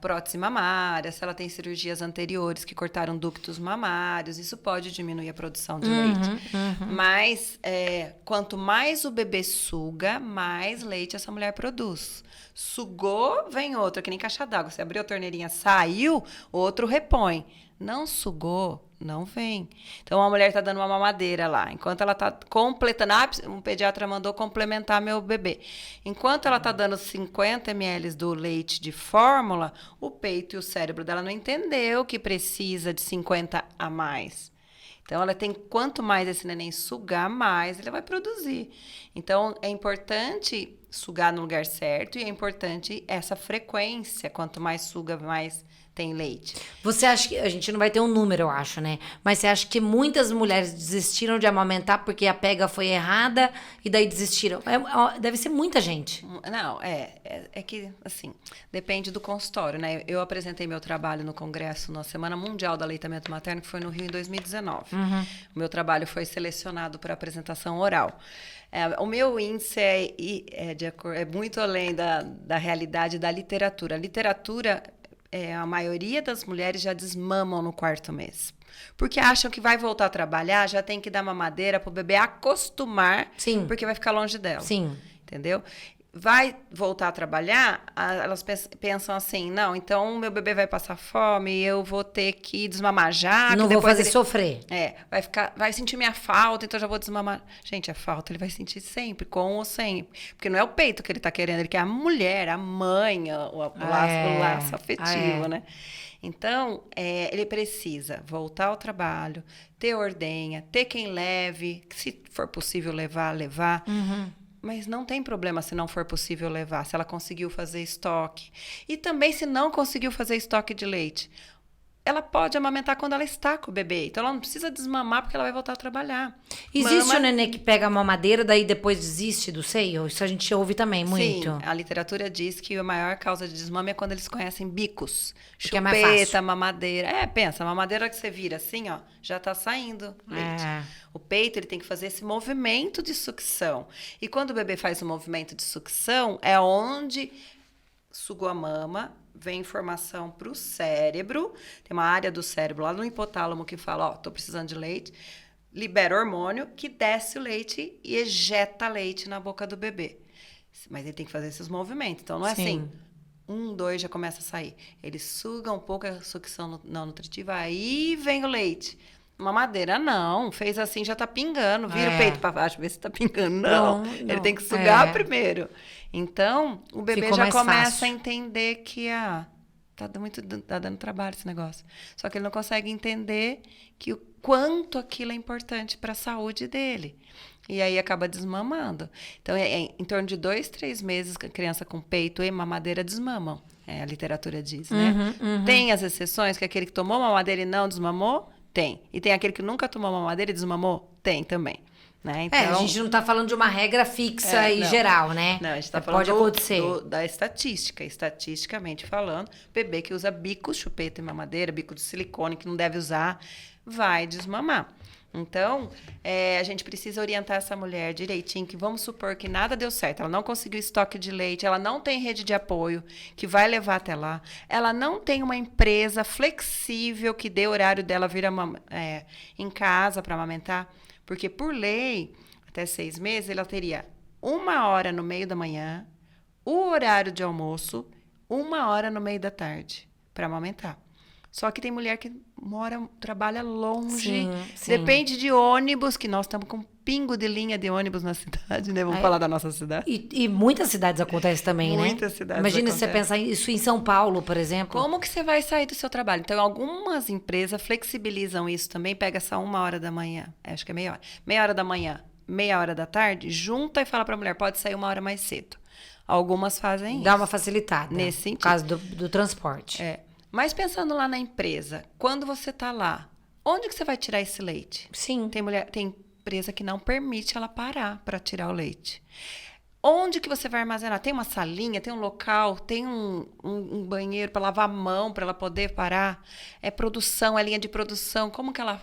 Speaker 2: prótese mamária, se ela tem cirurgias anteriores que cortaram ductos mamários, isso pode diminuir a produção de leite. Mas, quanto mais o bebê suga, mais leite essa mulher produz. Sugou, vem outro, que nem caixa d'água. Você abriu a torneirinha, saiu, outro repõe. Não sugou, não vem. Então, a mulher está dando uma mamadeira lá. Enquanto ela está completando... um pediatra mandou complementar meu bebê. Enquanto ela está dando 50 ml do leite de fórmula, o peito e o cérebro dela não entendeu que precisa de 50 a mais. Então, ela tem... Quanto mais esse neném sugar, mais ele vai produzir. Então, é importante sugar no lugar certo e é importante essa frequência. Quanto mais suga, mais... tem leite.
Speaker 1: Você acha que... A gente não vai ter um número, eu acho, né? Mas você acha que muitas mulheres desistiram de amamentar porque a pega foi errada e daí desistiram? Deve ser muita gente.
Speaker 2: Não, é que, assim, depende do consultório, né? Eu apresentei meu trabalho no congresso na Semana Mundial do Aleitamento Materno, que foi no Rio em 2019. O meu trabalho foi selecionado para apresentação oral. O meu índice é muito além da realidade da literatura. A literatura... a maioria das mulheres já desmamam no 4º mês. Porque acham que vai voltar a trabalhar, já tem que dar mamadeira para o bebê acostumar,
Speaker 1: Sim.
Speaker 2: Porque vai ficar longe dela.
Speaker 1: Sim.
Speaker 2: Entendeu? Vai voltar a trabalhar, elas pensam assim, não, então meu bebê vai passar fome, eu vou ter que desmamar já.
Speaker 1: Não vou fazer sofrer.
Speaker 2: Vai sentir minha falta, então já vou desmamar. Gente, a falta ele vai sentir sempre, com ou sem. Porque não é o peito que ele tá querendo, ele quer a mulher, a mãe, o laço afetivo, né? Então, ele precisa voltar ao trabalho, ter ordenha, ter quem leve, se for possível levar. Mas não tem problema se não for possível levar, se ela conseguiu fazer estoque. E também se não conseguiu fazer estoque de leite. Ela pode amamentar quando ela está com o bebê. Então, ela não precisa desmamar porque ela vai voltar a trabalhar.
Speaker 1: Existe o nenê que pega a mamadeira, daí depois desiste do seio? Isso a gente ouve também muito.
Speaker 2: Sim, a literatura diz que a maior causa de desmame é quando eles conhecem bicos.
Speaker 1: Porque é mais fácil.
Speaker 2: Chupeta, mamadeira. Pensa, a mamadeira que você vira assim, ó, já tá saindo leite. O peito, ele tem que fazer esse movimento de sucção. E quando o bebê faz o movimento de sucção, é onde sugou a mama, vem informação para o cérebro, tem uma área do cérebro lá no hipotálamo que fala, tô precisando de leite, libera hormônio que desce o leite e ejeta leite na boca do bebê. Mas ele tem que fazer esses movimentos, então não é assim, 1, 2, já começa a sair. Ele suga um pouco a sucção não nutritiva, aí vem o leite. Mamadeira, não. Fez assim, já tá pingando. Vira o peito para baixo, vê se tá pingando. Não. Ele tem que sugar primeiro. Então, o bebê já começa a entender que tá dando trabalho esse negócio. Só que ele não consegue entender que o quanto aquilo é importante para a saúde dele. E aí acaba desmamando. Então, em torno de 2, 3 meses, a criança com peito e mamadeira desmamam. A literatura diz, né? Tem as exceções, que aquele que tomou mamadeira e não desmamou, tem. E tem aquele que nunca tomou mamadeira e desmamou? Tem também. Né? Então,
Speaker 1: a gente não está falando de uma regra fixa e geral, né?
Speaker 2: Não, a gente está falando
Speaker 1: pode acontecer.
Speaker 2: Da estatística. Estatisticamente falando, bebê que usa bico, chupeta e mamadeira, bico de silicone, que não deve usar, vai desmamar. Então, a gente precisa orientar essa mulher direitinho, que vamos supor que nada deu certo, ela não conseguiu estoque de leite, ela não tem rede de apoio que vai levar até lá, ela não tem uma empresa flexível que dê horário dela vir em casa para amamentar, porque por lei, até 6 meses, ela teria 1 hora no meio da manhã, o horário de almoço, 1 hora no meio da tarde para amamentar. Só que tem mulher que trabalha longe, depende de ônibus, que nós estamos com um pingo de linha de ônibus na cidade, né? Vamos falar da nossa cidade.
Speaker 1: E muitas cidades acontece também, né?
Speaker 2: Muitas cidades
Speaker 1: Imagina
Speaker 2: acontece.
Speaker 1: se você pensar isso em São Paulo, por exemplo.
Speaker 2: Como que você vai sair do seu trabalho? Então, algumas empresas flexibilizam isso também, pega essa 1 hora da manhã, acho que é meia hora. Meia hora da manhã, meia hora da tarde, junta e fala para a mulher, pode sair 1 hora mais cedo. Algumas fazem isso.
Speaker 1: Dá uma facilitada.
Speaker 2: Nesse sentido.
Speaker 1: Por causa do transporte.
Speaker 2: Mas pensando lá na empresa, quando você está lá, onde que você vai tirar esse leite?
Speaker 1: Sim.
Speaker 2: Tem empresa que não permite ela parar para tirar o leite. Onde que você vai armazenar? Tem uma salinha, tem um local, tem um banheiro para lavar a mão, para ela poder parar? É produção, é linha de produção. Como que ela...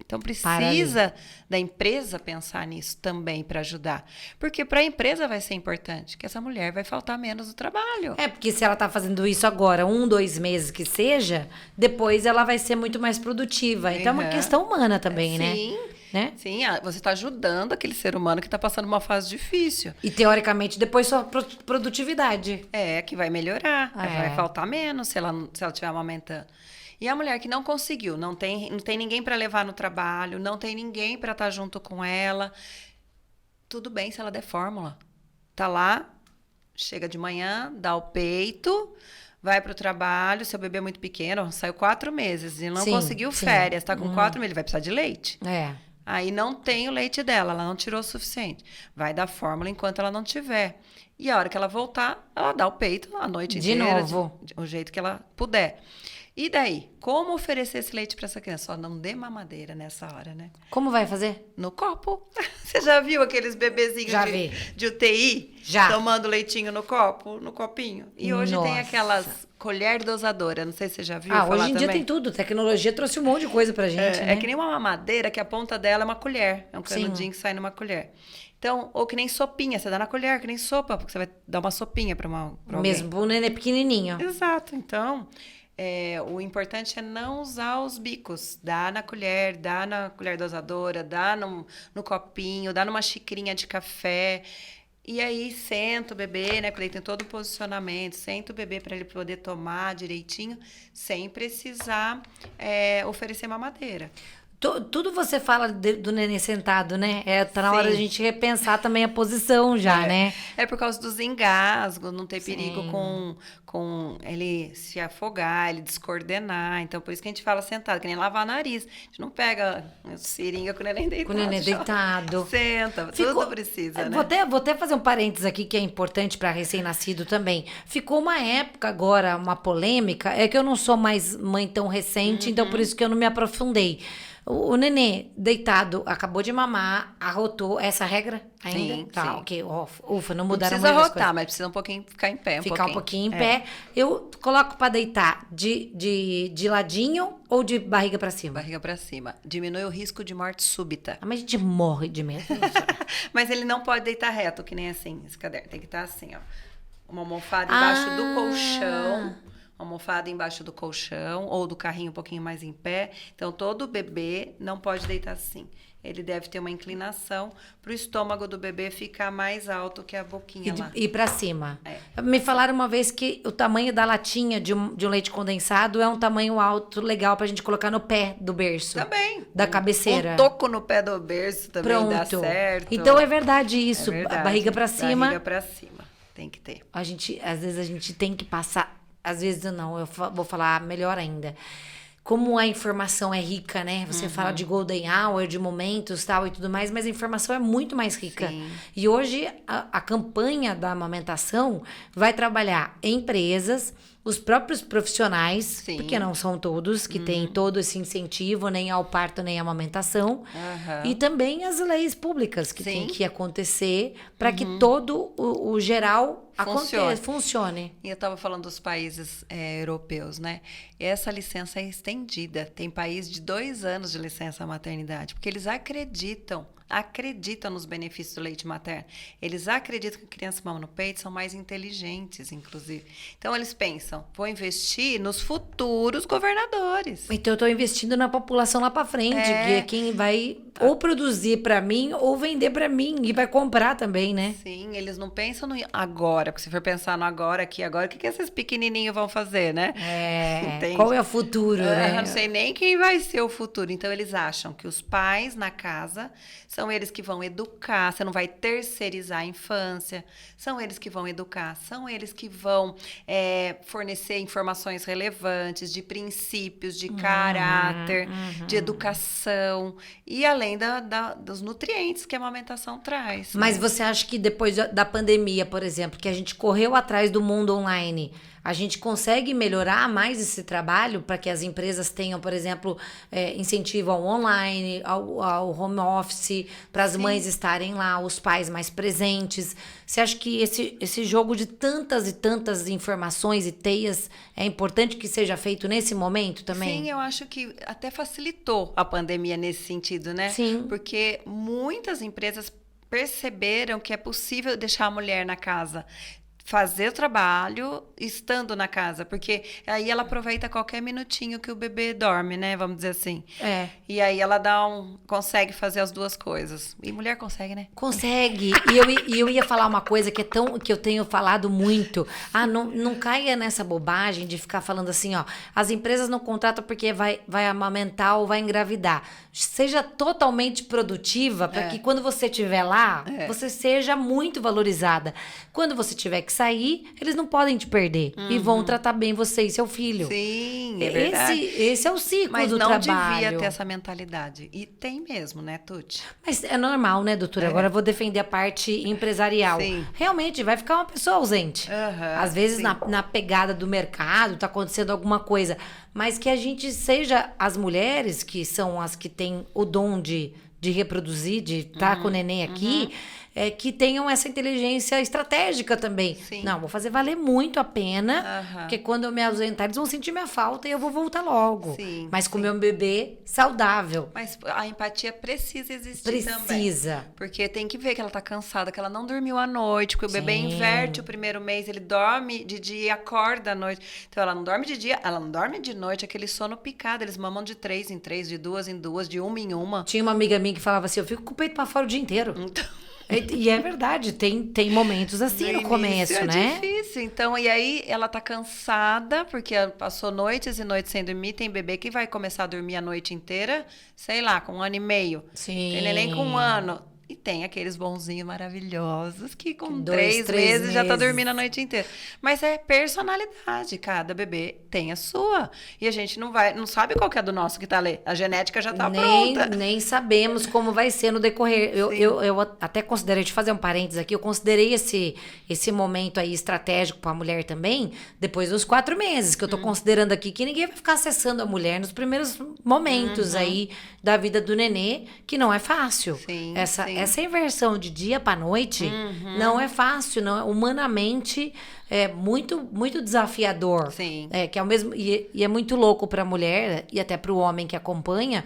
Speaker 2: Então, precisa da empresa pensar nisso também para ajudar. Porque para a empresa vai ser importante, que essa mulher vai faltar menos no trabalho.
Speaker 1: Porque se ela tá fazendo isso agora, 1, 2 meses que seja, depois ela vai ser muito mais produtiva. Então é uma questão humana também,
Speaker 2: Sim.
Speaker 1: Né?
Speaker 2: Sim, você está ajudando aquele ser humano que está passando uma fase difícil.
Speaker 1: E teoricamente depois sua produtividade.
Speaker 2: Que vai melhorar, vai faltar menos se ela estiver amamentando. E a mulher que não conseguiu, não tem ninguém para levar no trabalho, não tem ninguém para estar junto com ela, tudo bem se ela der fórmula. Tá lá, chega de manhã, dá o peito, vai pro trabalho, seu bebê é muito pequeno, saiu 4 meses e não conseguiu férias, tá com 4 meses, ele vai precisar de leite. Aí não tem o leite dela, ela não tirou o suficiente. Vai dar fórmula enquanto ela não tiver. E a hora que ela voltar, ela dá o peito a noite inteira.
Speaker 1: De novo.
Speaker 2: O jeito que ela puder. E daí? Como oferecer esse leite para essa criança? Só não dê mamadeira nessa hora, né?
Speaker 1: Como vai fazer?
Speaker 2: No copo. Você já viu aqueles bebezinhos de UTI?
Speaker 1: Já.
Speaker 2: Tomando leitinho no copo, no copinho? E hoje tem aquelas colher dosadora. Não sei se você já viu falar
Speaker 1: hoje em dia
Speaker 2: também.
Speaker 1: tem tudo. Tecnologia trouxe um monte de coisa pra gente, né?
Speaker 2: É que nem uma mamadeira que a ponta dela é uma colher. É um canudinho que sai numa colher. Então, ou que nem sopinha. Você dá na colher, que nem sopa. Porque você vai dar uma sopinha pra alguém.
Speaker 1: Mesmo pro nenê pequenininho.
Speaker 2: Exato. Então... o importante é não usar os bicos. Dá na colher dosadora, dá no copinho, dá numa xicrinha de café. E aí senta o bebê, né? Porque ele tem todo o posicionamento, senta o bebê para ele poder tomar direitinho, sem precisar oferecer mamadeira.
Speaker 1: Tudo você fala do neném sentado, né? Tá na hora da gente repensar também a posição já, né?
Speaker 2: É por causa dos engasgos, não ter perigo com ele se afogar, ele descoordenar. Então, por isso que a gente fala sentado, que nem lavar nariz. A gente não pega seringa com o neném deitado.
Speaker 1: Com o neném deitado.
Speaker 2: Senta, tudo precisa, né?
Speaker 1: Vou até fazer um parênteses aqui que é importante para recém-nascido também. Ficou uma época agora, uma polêmica, é que eu não sou mais mãe tão recente, então por isso que eu não me aprofundei. O nenê deitado, acabou de mamar, arrotou. Essa regra ainda?
Speaker 2: Sim,
Speaker 1: tá,
Speaker 2: sim.
Speaker 1: ok. Ufa, não mudaram
Speaker 2: mais. Não precisa
Speaker 1: arrotar,
Speaker 2: arrotar, mas precisa um pouquinho ficar em pé.
Speaker 1: Ficar um pouquinho em pé. Eu coloco pra deitar de ladinho ou de barriga pra cima?
Speaker 2: Barriga pra cima. Diminui o risco de morte súbita.
Speaker 1: Mas a gente morre de medo.
Speaker 2: Mas ele não pode deitar reto, que nem assim, esse caderno. Tem que estar assim, ó. Uma almofada embaixo do colchão. Almofada embaixo do colchão ou do carrinho um pouquinho mais em pé. Então, todo bebê não pode deitar assim. Ele deve ter uma inclinação para o estômago do bebê ficar mais alto que a boquinha lá.
Speaker 1: E para cima. Me falaram uma vez que o tamanho da latinha de um leite condensado é um tamanho alto, legal pra gente colocar no pé do berço.
Speaker 2: Também.
Speaker 1: Da cabeceira.
Speaker 2: Um toco no pé do berço também dá certo.
Speaker 1: Então é verdade isso.
Speaker 2: É verdade.
Speaker 1: A barriga pra cima.
Speaker 2: Barriga pra cima. Tem que ter.
Speaker 1: Às vezes a gente tem que passar. Às vezes não, eu vou falar melhor ainda. Como a informação é rica, né? Você fala de golden hour, de momentos tal e tudo mais, mas a informação é muito mais rica.
Speaker 2: Sim.
Speaker 1: E hoje a campanha da amamentação vai trabalhar empresas, os próprios profissionais, porque não são todos que têm todo esse incentivo, nem ao parto, nem à amamentação. E também as leis públicas que tem que acontecer para que todo o geral funcione.
Speaker 2: E eu estava falando dos países europeus, né? Essa licença é estendida. Tem país de 2 anos de licença maternidade, porque eles acreditam nos benefícios do leite materno. Eles acreditam que crianças que mamam no peito são mais inteligentes, inclusive. Então, eles pensam, vou investir nos futuros governadores.
Speaker 1: Então, eu estou investindo na população lá para frente, que é quem vai ou produzir para mim ou vender para mim e vai comprar também, né?
Speaker 2: Sim, eles não pensam no agora, porque se for pensar no agora, aqui, agora, o que esses pequenininhos vão fazer, né?
Speaker 1: Qual é o futuro, né?
Speaker 2: Eu não sei nem quem vai ser o futuro. Então, eles acham que os pais na casa são eles que vão educar, você não vai terceirizar a infância, são eles que vão educar, são eles que vão fornecer informações relevantes, de princípios, de caráter, de educação, e além dos nutrientes que a amamentação traz.
Speaker 1: Mas você acha que depois da pandemia, por exemplo, que a gente correu atrás do mundo online, A gente consegue melhorar mais esse trabalho para que as empresas tenham, por exemplo, incentivo ao online, ao home office, para as mães estarem lá, os pais mais presentes. Você acha que esse jogo de tantas e tantas informações e teias é importante que seja feito nesse momento também?
Speaker 2: Sim, eu acho que até facilitou a pandemia nesse sentido, né?
Speaker 1: Sim.
Speaker 2: Porque muitas empresas perceberam que é possível deixar a mulher na casa, fazer o trabalho estando na casa, porque aí ela aproveita qualquer minutinho que o bebê dorme, né? Vamos dizer assim. E aí ela consegue fazer as duas coisas. E mulher consegue, né?
Speaker 1: Consegue. E eu ia falar uma coisa que eu tenho falado muito. Não caia nessa bobagem de ficar falando assim, ó. As empresas não contratam porque vai amamentar ou vai engravidar. Seja totalmente produtiva para que quando você estiver lá, você seja muito valorizada. Quando você tiver que sair, eles não podem te perder. E vão tratar bem você e seu filho.
Speaker 2: Sim, é verdade.
Speaker 1: Esse é o ciclo do trabalho.
Speaker 2: Mas não devia ter essa mentalidade. E tem mesmo, né, Tuti?
Speaker 1: Mas é normal, né, doutora? Agora eu vou defender a parte empresarial.
Speaker 2: Sim.
Speaker 1: Realmente, vai ficar uma pessoa ausente. Às vezes, na pegada do mercado, tá acontecendo alguma coisa. Mas que a gente seja as mulheres, que são as que têm o dom de reproduzir, de estar com o neném aqui, que tenham essa inteligência estratégica também.
Speaker 2: Sim.
Speaker 1: Não, vou fazer valer muito a pena, porque quando eu me ausentar, eles vão sentir minha falta e eu vou voltar logo.
Speaker 2: Sim,
Speaker 1: mas com o meu bebê saudável.
Speaker 2: Mas a empatia precisa existir também.
Speaker 1: Precisa.
Speaker 2: Porque tem que ver que ela tá cansada, que ela não dormiu à noite, que o bebê inverte o primeiro mês, ele dorme de dia e acorda à noite. Então, ela não dorme de dia, ela não dorme de noite, aquele sono picado. Eles mamam de 3 em 3, de 2 em 2, de 1 em 1.
Speaker 1: Tinha uma amiga minha que falava assim, eu fico com o peito pra fora o dia inteiro.
Speaker 2: Então...
Speaker 1: E é verdade, tem momentos assim no começo, né?
Speaker 2: É difícil. Então, e aí ela tá cansada, porque ela passou noites e noites sem dormir. Tem bebê que vai começar a dormir a noite inteira, sei lá, com 1 ano e meio.
Speaker 1: Sim.
Speaker 2: Tem neném com 1 ano. E tem aqueles bonzinhos maravilhosos que com
Speaker 1: 2,
Speaker 2: 3 meses já tá dormindo a noite inteira. Mas é personalidade, cada bebê tem a sua. E a gente não sabe qual que é do nosso que tá ali. A genética já tá pronta.
Speaker 1: Nem sabemos como vai ser no decorrer. Eu até considerei, deixa eu fazer um parênteses aqui, eu considerei esse momento aí estratégico para a mulher também, depois dos 4 meses, que eu tô considerando aqui que ninguém vai ficar acessando a mulher nos primeiros momentos aí da vida do nenê, que não é fácil.
Speaker 2: Sim,
Speaker 1: essa inversão de dia para noite não é fácil, não, humanamente é muito muito desafiador.
Speaker 2: Sim.
Speaker 1: Que é o mesmo e é muito louco para a mulher e até para o homem que acompanha.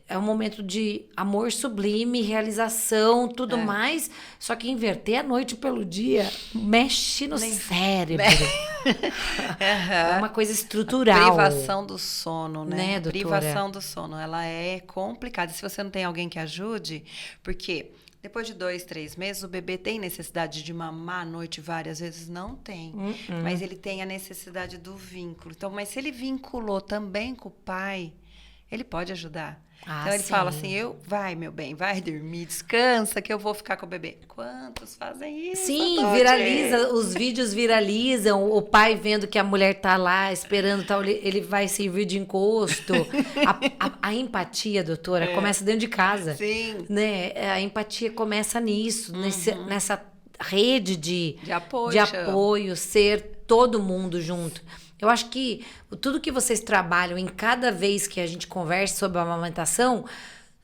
Speaker 1: É um momento de amor sublime, realização, tudo mais. Só que inverter a noite pelo dia mexe no cérebro. É uma coisa estrutural.
Speaker 2: Privação do sono, né?
Speaker 1: Doutora?
Speaker 2: Privação do sono, ela é complicada. Se você não tem alguém que ajude, porque depois de 2, 3 meses, o bebê tem necessidade de mamar à noite várias vezes? Não tem. Mas ele tem a necessidade do vínculo. Então, mas se ele vinculou também com o pai, ele pode ajudar. Então ele fala assim, vai meu bem, vai dormir, descansa que eu vou ficar com o bebê. Quantos fazem isso?
Speaker 1: Sim, viraliza, os vídeos viralizam, o pai vendo que a mulher tá lá esperando, tal, ele vai servir de encosto. A empatia, doutora, começa dentro de casa.
Speaker 2: Sim.
Speaker 1: Né? A empatia começa nisso, nessa rede de apoio, ser todo mundo junto. Eu acho que tudo que vocês trabalham em cada vez que a gente conversa sobre a amamentação,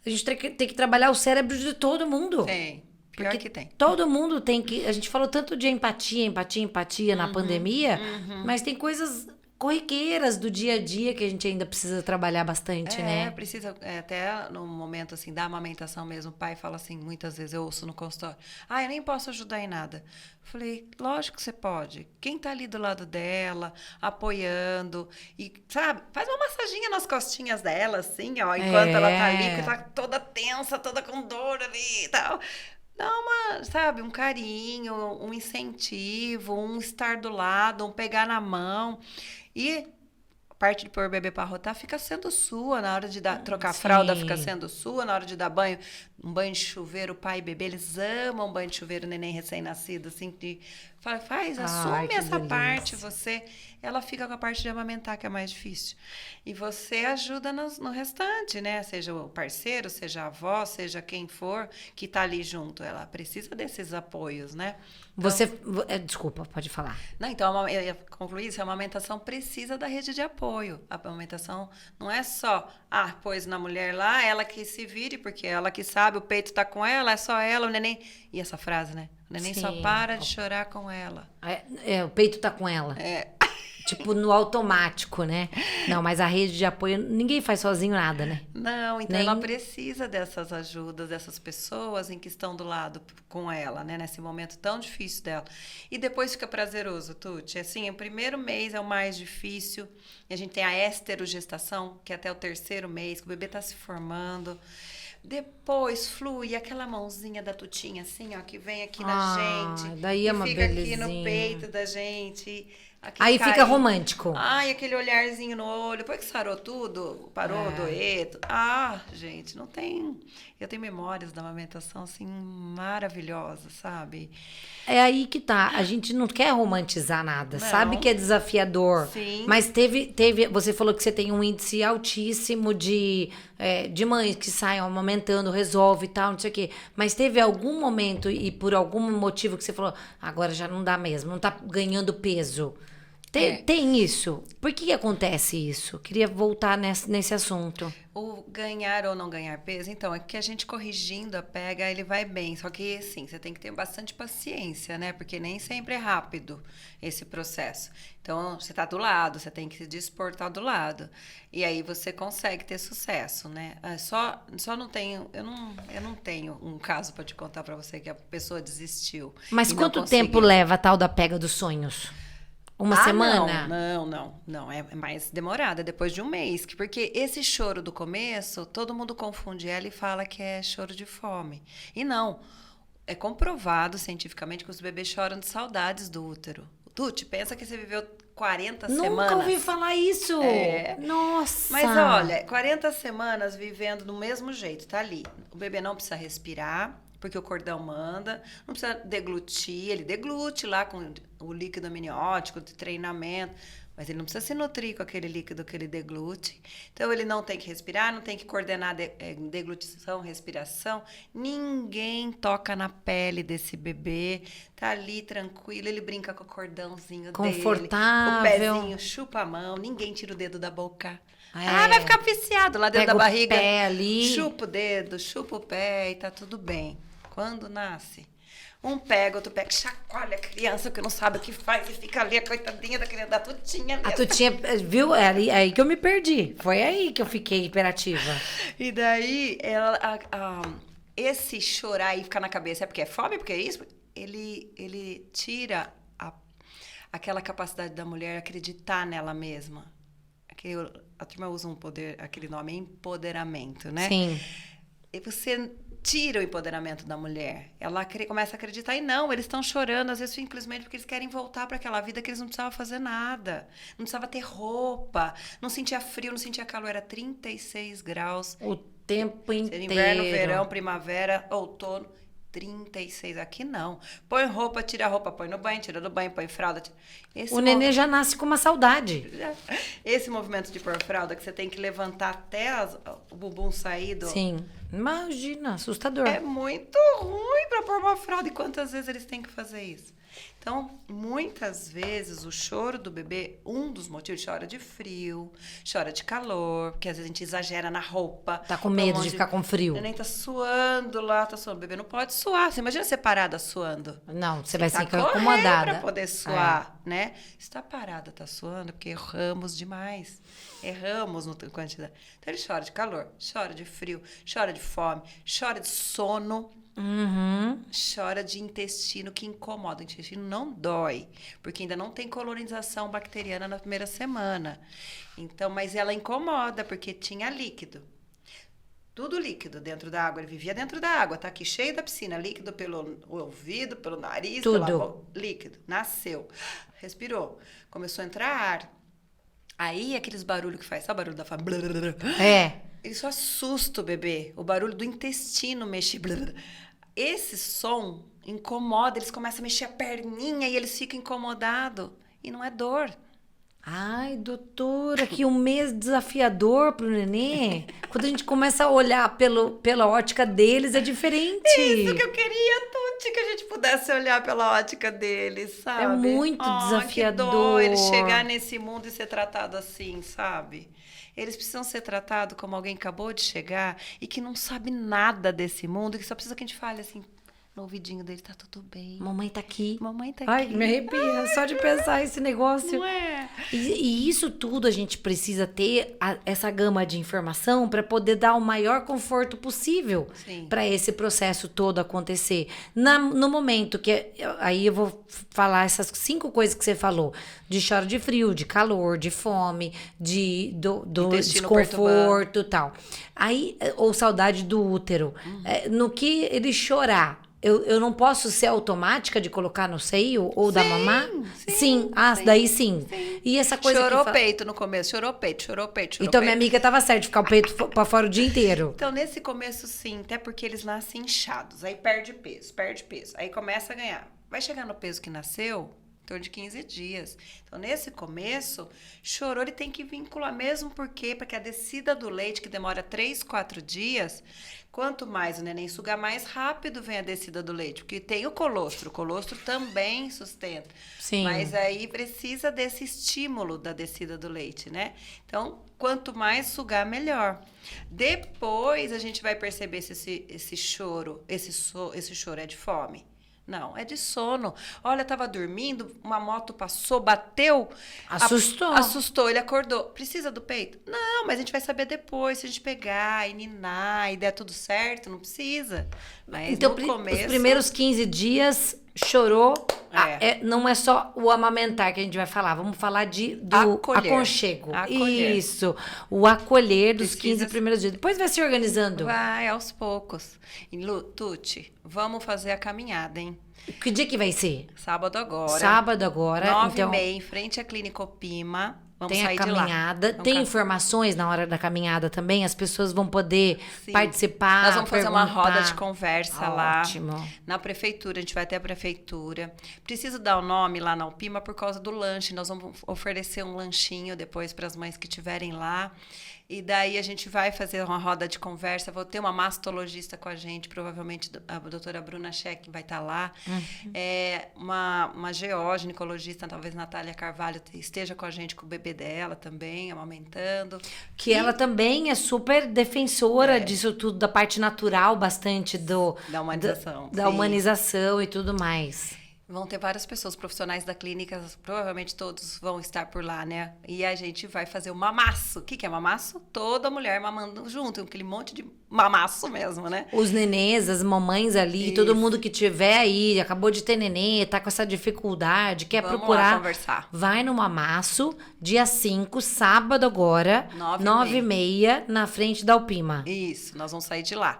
Speaker 1: a gente tem que trabalhar o cérebro de todo mundo.
Speaker 2: Tem. Pior que tem.
Speaker 1: Todo mundo tem que... A gente falou tanto de empatia na pandemia, mas tem coisas corriqueiras do dia a dia que a gente ainda precisa trabalhar bastante, né?
Speaker 2: Precisa, até no momento, assim, da amamentação mesmo, o pai fala assim, muitas vezes eu ouço no consultório, eu nem posso ajudar em nada. Eu falei, lógico que você pode. Quem tá ali do lado dela, apoiando, e, sabe, faz uma massaginha nas costinhas dela, assim, ó, enquanto ela tá ali, que tá toda tensa, toda com dor ali e tal. Dá um carinho, um incentivo, um estar do lado, um pegar na mão. E a parte de pôr o bebê para arrotar fica sendo sua. Na hora de trocar a fralda, fica sendo sua. Na hora de dar banho, um banho de chuveiro, pai e bebê, eles amam banho de chuveiro, neném recém-nascido, assim, de Faz,
Speaker 1: Ai,
Speaker 2: assume
Speaker 1: que
Speaker 2: essa
Speaker 1: delícia.
Speaker 2: parte, você, ela fica com a parte de amamentar, que é mais difícil. E você ajuda no restante, né? Seja o parceiro, seja a avó, seja quem for que tá ali junto. Ela precisa desses apoios, né? Então,
Speaker 1: Desculpa, pode falar.
Speaker 2: não, então, eu ia concluir isso, a amamentação precisa da rede de apoio. A amamentação não é só, pôs na mulher lá, ela que se vire, porque ela que sabe, o peito tá com ela, é só ela, o neném... E essa frase, né? O neném só
Speaker 1: Sim.
Speaker 2: para de chorar com ela.
Speaker 1: O peito tá com ela.
Speaker 2: É.
Speaker 1: Tipo, no automático, né? Não, mas a rede de apoio, ninguém faz sozinho nada, né?
Speaker 2: Não, então
Speaker 1: Nem-
Speaker 2: ela precisa dessas ajudas, dessas pessoas em que estão do lado com ela, né? Nesse momento tão difícil dela. E depois fica prazeroso, Tuti. Assim, o primeiro mês é o mais difícil. E a gente tem a esterogestação, que é até o terceiro mês, que o bebê tá se formando. Depois flui aquela mãozinha da Tutinha, assim, ó, que vem aqui na gente.
Speaker 1: daí é
Speaker 2: e
Speaker 1: uma
Speaker 2: fica aqui
Speaker 1: belezinha.
Speaker 2: no peito da gente. Aqui
Speaker 1: Aí fica
Speaker 2: carinho.
Speaker 1: romântico.
Speaker 2: Ai, aquele olharzinho no olho. Depois que sarou tudo, parou, doer. Gente, não tem... Eu tenho memórias da amamentação, assim, maravilhosas, sabe?
Speaker 1: É aí que tá. A gente não quer romantizar nada.
Speaker 2: Não.
Speaker 1: Sabe que é desafiador.
Speaker 2: Sim.
Speaker 1: Mas você falou que você tem um índice altíssimo de mães que saem amamentando, resolve e tal, não sei o quê. Mas teve algum momento e por algum motivo que você falou, agora já não dá mesmo, não tá ganhando peso. Tem isso. Por que acontece isso? Queria voltar nesse assunto.
Speaker 2: O ganhar ou não ganhar peso, então, é que a gente corrigindo a pega, ele vai bem. Só que, assim, você tem que ter bastante paciência, né? Porque nem sempre é rápido esse processo. Então, você tá do lado, você tem que se dispor estar do lado. E aí você consegue ter sucesso, né? Só não tenho... Eu não tenho um caso para te contar para você que a pessoa desistiu.
Speaker 1: Mas
Speaker 2: e não
Speaker 1: quanto
Speaker 2: conseguiu.
Speaker 1: tempo leva a tal da pega dos sonhos? Uma semana?
Speaker 2: Não, é mais demorada, depois de um mês. Porque esse choro do começo, todo mundo confunde ela e fala que é choro de fome. E não, é comprovado cientificamente que os bebês choram de saudades do útero. Tuti, pensa que você viveu 40 semanas.
Speaker 1: Nunca ouvi falar isso.
Speaker 2: É.
Speaker 1: Nossa.
Speaker 2: Mas olha, 40 semanas vivendo do mesmo jeito, tá ali. O bebê não precisa respirar, porque o cordão manda, não precisa deglutir, ele deglute lá com o líquido amniótico de treinamento, mas ele não precisa se nutrir com aquele líquido que ele deglute. Então, ele não tem que respirar, não tem que coordenar deglutição, respiração. Ninguém toca na pele desse bebê, tá ali tranquilo, ele brinca com o cordãozinho
Speaker 1: Confortável.
Speaker 2: dele, com o pezinho, chupa a mão, ninguém tira o dedo da boca.
Speaker 1: É.
Speaker 2: Vai ficar viciado lá dentro
Speaker 1: Pega
Speaker 2: da
Speaker 1: o
Speaker 2: barriga.
Speaker 1: pé ali.
Speaker 2: Chupa o dedo, chupa o pé e tá tudo bem. Quando nasce, um pega, outro pega, chacoalha a criança que não sabe o que faz e fica ali a coitadinha da criança, da Tutinha.
Speaker 1: A Tutinha, viu? É aí que eu me perdi. Foi aí que eu fiquei hiperativa.
Speaker 2: E daí, esse chorar e ficar na cabeça é porque é fome, porque é isso? Ele tira aquela capacidade da mulher acreditar nela mesma. A turma usa aquele nome, empoderamento, né?
Speaker 1: Sim.
Speaker 2: E você tira o empoderamento da mulher. Ela começa a acreditar, e não, eles estão chorando, às vezes simplesmente porque eles querem voltar para aquela vida que eles não precisavam fazer nada. Não precisava ter roupa, não sentia frio, não sentia calor, era 36 graus.
Speaker 1: O tempo inteiro.
Speaker 2: Inverno, verão, primavera, outono, 36. Aqui não. Põe roupa, tira a roupa, põe no banho, tira do banho, põe fralda.
Speaker 1: O nenê já nasce com uma saudade.
Speaker 2: Esse movimento de pôr fralda, que você tem que levantar até o bumbum sair do...
Speaker 1: Sim. Imagina, assustador.
Speaker 2: É muito ruim para pôr uma fralda. E quantas vezes eles têm que fazer isso? Então, muitas vezes, o choro do bebê, um dos motivos, chora de frio, chora de calor, porque às vezes a gente exagera na roupa.
Speaker 1: Tá com medo de ficar com frio.
Speaker 2: O neném tá suando lá, tá suando. O bebê não pode suar. Você imagina você parada suando.
Speaker 1: Não, você vai
Speaker 2: Tá
Speaker 1: ficar
Speaker 2: correndo
Speaker 1: incomodada.
Speaker 2: pra poder suar, né? Se tá parada, tá suando, porque erramos demais. Erramos no quantidade. Então, ele chora de calor, chora de frio, chora de fome, chora de sono.
Speaker 1: Uhum.
Speaker 2: Chora de intestino que incomoda. O intestino não dói, porque ainda não tem colonização bacteriana na primeira semana. Então, mas ela incomoda, porque tinha líquido. Tudo líquido dentro da água. Ele vivia dentro da água. Tá aqui cheio da piscina. Líquido pelo ouvido, pelo nariz,
Speaker 1: Tudo.
Speaker 2: pela boca. Líquido. Nasceu. Respirou. Começou a entrar ar. Aí, aqueles barulhos que faz. Sabe o barulho da fome?
Speaker 1: É.
Speaker 2: Isso assusta o bebê. O barulho do intestino mexe. esse som incomoda, eles começam a mexer a perninha e eles ficam incomodados. E não é dor.
Speaker 1: Ai, doutora, que um mês desafiador pro nenê. Quando a gente começa a olhar pela ótica deles, é diferente.
Speaker 2: Isso que eu queria, Tuti, que a gente pudesse olhar pela ótica deles, sabe?
Speaker 1: É muito desafiador.
Speaker 2: Que dor ele chegar nesse mundo e ser tratado assim, sabe? Eles precisam ser tratados como alguém que acabou de chegar e que não sabe nada desse mundo e que só precisa que a gente fale assim no ouvidinho dele, tá tudo bem.
Speaker 1: Mamãe tá aqui.
Speaker 2: Mamãe tá
Speaker 1: Ai,
Speaker 2: aqui.
Speaker 1: me arrepia só de pensar esse negócio.
Speaker 2: Não é?
Speaker 1: E isso tudo a gente precisa ter essa gama de informação para poder dar o maior conforto possível para esse processo todo acontecer. No momento que... Aí eu vou falar essas 5 coisas que você falou. De choro de frio, de calor, de fome, do desconforto e tal. Aí, ou saudade do útero. No que ele chorar, eu não posso ser automática de colocar no seio ou da mamar? Sim. Daí sim. E essa coisa
Speaker 2: chorou peito no começo, chorou peito.
Speaker 1: Então minha amiga tava certa de ficar o peito pra fora o dia inteiro.
Speaker 2: Então nesse começo sim, até porque eles nascem inchados, aí perde peso. Aí começa a ganhar. Vai chegar no peso que nasceu, em torno de 15 dias. Então, nesse começo, chorou, ele tem que vincular mesmo porque a descida do leite, que demora 3, 4 dias, quanto mais o neném sugar, mais rápido vem a descida do leite, porque tem o colostro também sustenta.
Speaker 1: Sim.
Speaker 2: Mas aí precisa desse estímulo da descida do leite, né? Então, quanto mais sugar, melhor. Depois, a gente vai perceber se esse choro é de fome. Não, é de sono. Olha, tava dormindo, uma moto passou, bateu. Assustou, ele acordou. Precisa do peito? Não, mas a gente vai saber depois, se a gente pegar e ninar e der tudo certo, não precisa. Mas
Speaker 1: então,
Speaker 2: no começo...
Speaker 1: os primeiros 15 dias, chorou. Não é só o amamentar que a gente vai falar, vamos falar do aconchego. Isso, o acolher dos 15 primeiros dias. Depois vai se organizando.
Speaker 2: Vai, aos poucos. E Tuti, vamos fazer a caminhada, hein?
Speaker 1: Que dia que vai ser?
Speaker 2: Sábado agora. 9h30, em frente à Clínica Opima. Vamos
Speaker 1: tem
Speaker 2: sair
Speaker 1: a caminhada, tem informações na hora da caminhada também, as pessoas vão poder participar.
Speaker 2: Nós vamos fazer uma roda de conversa lá.
Speaker 1: Ótimo.
Speaker 2: Na prefeitura, a gente vai até a prefeitura. Preciso dar o nome lá na Opima por causa do lanche. Nós vamos oferecer um lanchinho depois para as mães que estiverem lá. E daí a gente vai fazer uma roda de conversa. Vou ter uma mastologista com a gente, provavelmente a doutora Bruna Scheck vai estar lá. Uma GO, ginecologista, talvez Natália Carvalho esteja com a gente, com o bebê dela também, amamentando.
Speaker 1: Que ela também é super defensora disso tudo, da parte natural, bastante da humanização. Da humanização e tudo mais.
Speaker 2: Vão ter várias pessoas profissionais da clínica, provavelmente todos vão estar por lá, né? E a gente vai fazer o mamaço. O que é mamaço? Toda mulher mamando junto, aquele monte de mamaço mesmo, né?
Speaker 1: Os nenês, as mamães ali, todo mundo que tiver aí, acabou de ter nenê, tá com essa dificuldade, quer procurar.
Speaker 2: Vamos lá conversar.
Speaker 1: Vai no mamaço, dia 5, sábado agora, 9h30, na frente da Opima.
Speaker 2: Isso, nós vamos sair de lá.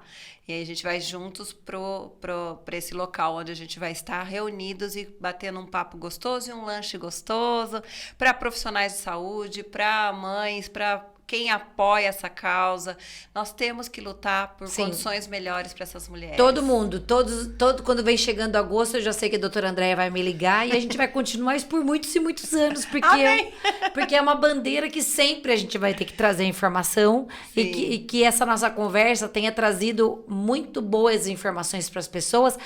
Speaker 2: E aí a gente vai juntos para esse local onde a gente vai estar reunidos e batendo um papo gostoso e um lanche gostoso para profissionais de saúde, para mães, para quem apoia essa causa. Nós temos que lutar por condições melhores para essas mulheres.
Speaker 1: Todo mundo, quando vem chegando agosto, eu já sei que a doutora Andréia vai me ligar e a gente vai continuar isso por muitos e muitos anos, porque é uma bandeira que sempre a gente vai ter que trazer informação e que essa nossa conversa tenha trazido muito boas informações para as pessoas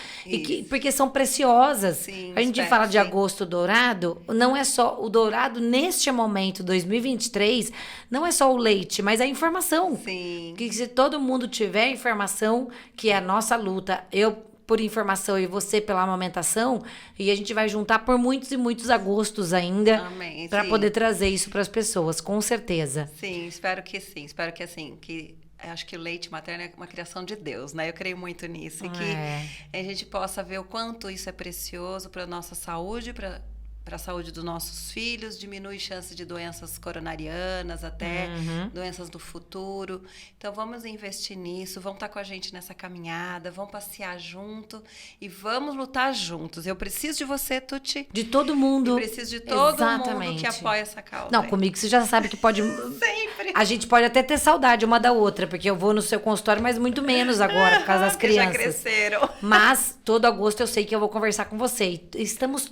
Speaker 1: porque são preciosas.
Speaker 2: Sim,
Speaker 1: a gente fala de agosto dourado, não é só o dourado neste momento, 2023, não é só o leite, mas a informação.
Speaker 2: Sim.
Speaker 1: Que se todo mundo tiver informação, que é a nossa luta, eu por informação e você pela amamentação, e a gente vai juntar por muitos e muitos agostos ainda para poder trazer isso para as pessoas, com certeza.
Speaker 2: Sim, espero que sim. Espero que assim, que acho que o leite materno é uma criação de Deus, né? Eu creio muito nisso. E que a gente possa ver o quanto isso é precioso para a nossa saúde, para para a saúde dos nossos filhos, diminui chance de doenças coronarianas, até doenças do futuro. Então, vamos investir nisso, vamos estar com a gente nessa caminhada, vamos passear junto e vamos lutar juntos. Eu preciso de você, Tuti.
Speaker 1: De todo mundo.
Speaker 2: Eu preciso de todo mundo
Speaker 1: Exatamente.
Speaker 2: que apoia essa causa.
Speaker 1: Não, comigo você já sabe que pode...
Speaker 2: Sempre.
Speaker 1: A gente pode até ter saudade uma da outra, porque eu vou no seu consultório, mas muito menos agora, por causa das crianças.
Speaker 2: Já cresceram.
Speaker 1: Mas, todo agosto eu sei que eu vou conversar com você.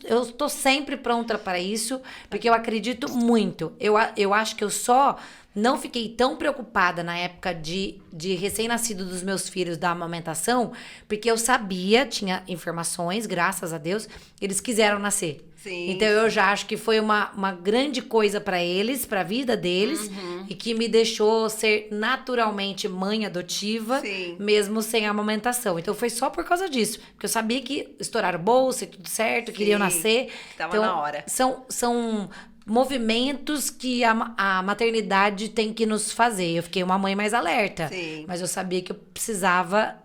Speaker 1: Eu estou sempre pronta para isso, porque eu acredito muito. Eu acho que eu só não fiquei tão preocupada na época de recém-nascido dos meus filhos da amamentação, porque eu sabia, tinha informações, graças a Deus, eles quiseram nascer.
Speaker 2: Sim.
Speaker 1: Então eu já acho que foi uma grande coisa para eles, para a vida deles, e que me deixou ser naturalmente mãe adotiva,
Speaker 2: Sim.
Speaker 1: mesmo sem amamentação. Então foi só por causa disso, porque eu sabia que estouraram bolsa e tudo certo, queriam nascer.
Speaker 2: Tava
Speaker 1: então,
Speaker 2: na hora.
Speaker 1: São movimentos que a maternidade tem que nos fazer. Eu fiquei uma mãe mais alerta,
Speaker 2: Sim.
Speaker 1: mas eu sabia que eu precisava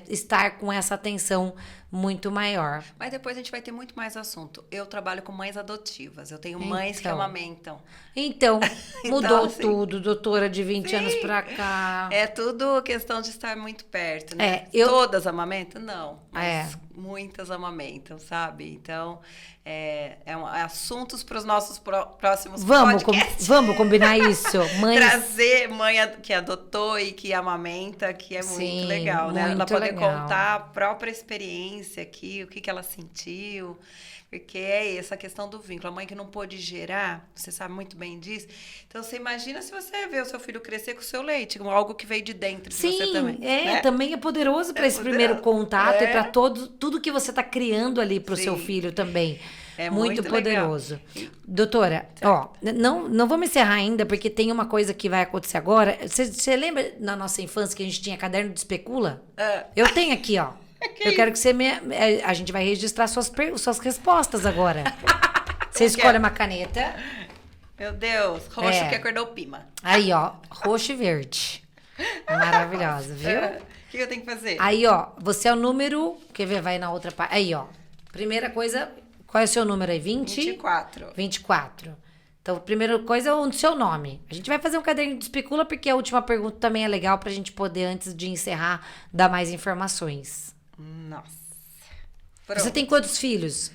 Speaker 1: estar com essa atenção muito maior.
Speaker 2: Mas depois a gente vai ter muito mais assunto. Eu trabalho com mães adotivas. Eu tenho mães que amamentam.
Speaker 1: Então, mudou
Speaker 2: Então, assim,
Speaker 1: tudo, doutora, de 20 anos pra cá.
Speaker 2: É tudo questão de estar muito perto, né? Todas amamentam? Não. Mas muitas amamentam, sabe? Então, é assuntos para os nossos próximos podcasts.
Speaker 1: Vamos combinar isso. Mães...
Speaker 2: Trazer mãe que adotou e que amamenta, que é muito legal, né? Ela poder contar a própria experiência aqui, o que ela sentiu. Porque é essa questão do vínculo. A mãe que não pôde gerar, você sabe muito bem disso. Então, você imagina se você vê o seu filho crescer com o seu leite, com algo que veio de dentro de você também. Né?
Speaker 1: Também é poderoso para esse primeiro contato e para tudo que você está criando ali para o seu filho também.
Speaker 2: É
Speaker 1: muito poderoso. Legal. Doutora, não vamos encerrar ainda, porque tem uma coisa que vai acontecer agora. Você lembra na nossa infância que a gente tinha caderno de especula? Eu tenho aqui, ó. Eu quero que você a gente vai registrar suas respostas agora. Você escolhe uma caneta.
Speaker 2: Meu Deus, roxo que acordou o Pima.
Speaker 1: Aí, ó, roxo e verde. Maravilhosa, viu?
Speaker 2: O que eu tenho que fazer?
Speaker 1: Aí, ó, você é o número... Quer ver? Vai na outra parte. Aí, ó. Primeira coisa, qual é o seu número aí?
Speaker 2: 24.
Speaker 1: 24. Então, a primeira coisa é o seu nome. A gente vai fazer um caderno de especula, porque a última pergunta também é legal pra gente poder, antes de encerrar, dar mais informações.
Speaker 2: Nossa.
Speaker 1: Pronto. Você tem quantos filhos?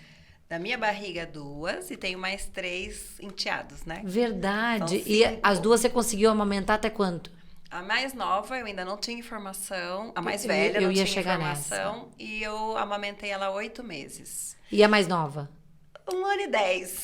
Speaker 2: Da minha barriga, 2, e tenho mais 3 enteados, né?
Speaker 1: Verdade. E as 2 você conseguiu amamentar até quanto?
Speaker 2: A mais nova eu ainda não tinha informação. A mais velha eu não tinha informação. Nessa. E eu amamentei ela 8 meses.
Speaker 1: E a mais nova?
Speaker 2: 1 ano e 10.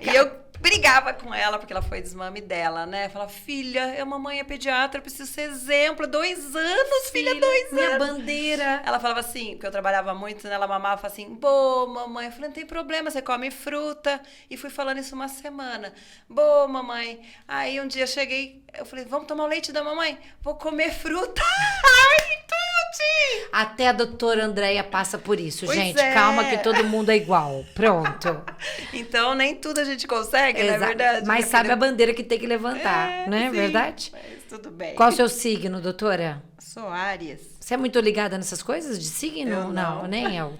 Speaker 2: E eu brigava com ela, porque ela foi desmame dela, né? Falava, filha, eu mamãe é pediatra, eu preciso ser exemplo. 2 anos, filha, 2 anos.
Speaker 1: Minha bandeira.
Speaker 2: Ela falava assim, porque eu trabalhava muito, né? Ela mamava, falava assim, boa, mamãe. Eu falei, não tem problema, você come fruta. E fui falando isso uma semana. Boa, mamãe. Aí um dia eu cheguei, eu falei, vamos tomar o leite da mamãe? Vou comer fruta. Ai, Tuti!
Speaker 1: Até a doutora Andréia passa por isso,
Speaker 2: pois
Speaker 1: gente. Calma que todo mundo é igual. Pronto.
Speaker 2: Então, nem tudo a gente consegue, não é verdade?
Speaker 1: Mas sabe a bandeira que tem que levantar, não é verdade?
Speaker 2: Mas tudo bem.
Speaker 1: Qual o seu signo, doutora?
Speaker 2: Sou Áries.
Speaker 1: Você é muito ligada nessas coisas de signo?
Speaker 2: Eu não.
Speaker 1: Nem eu.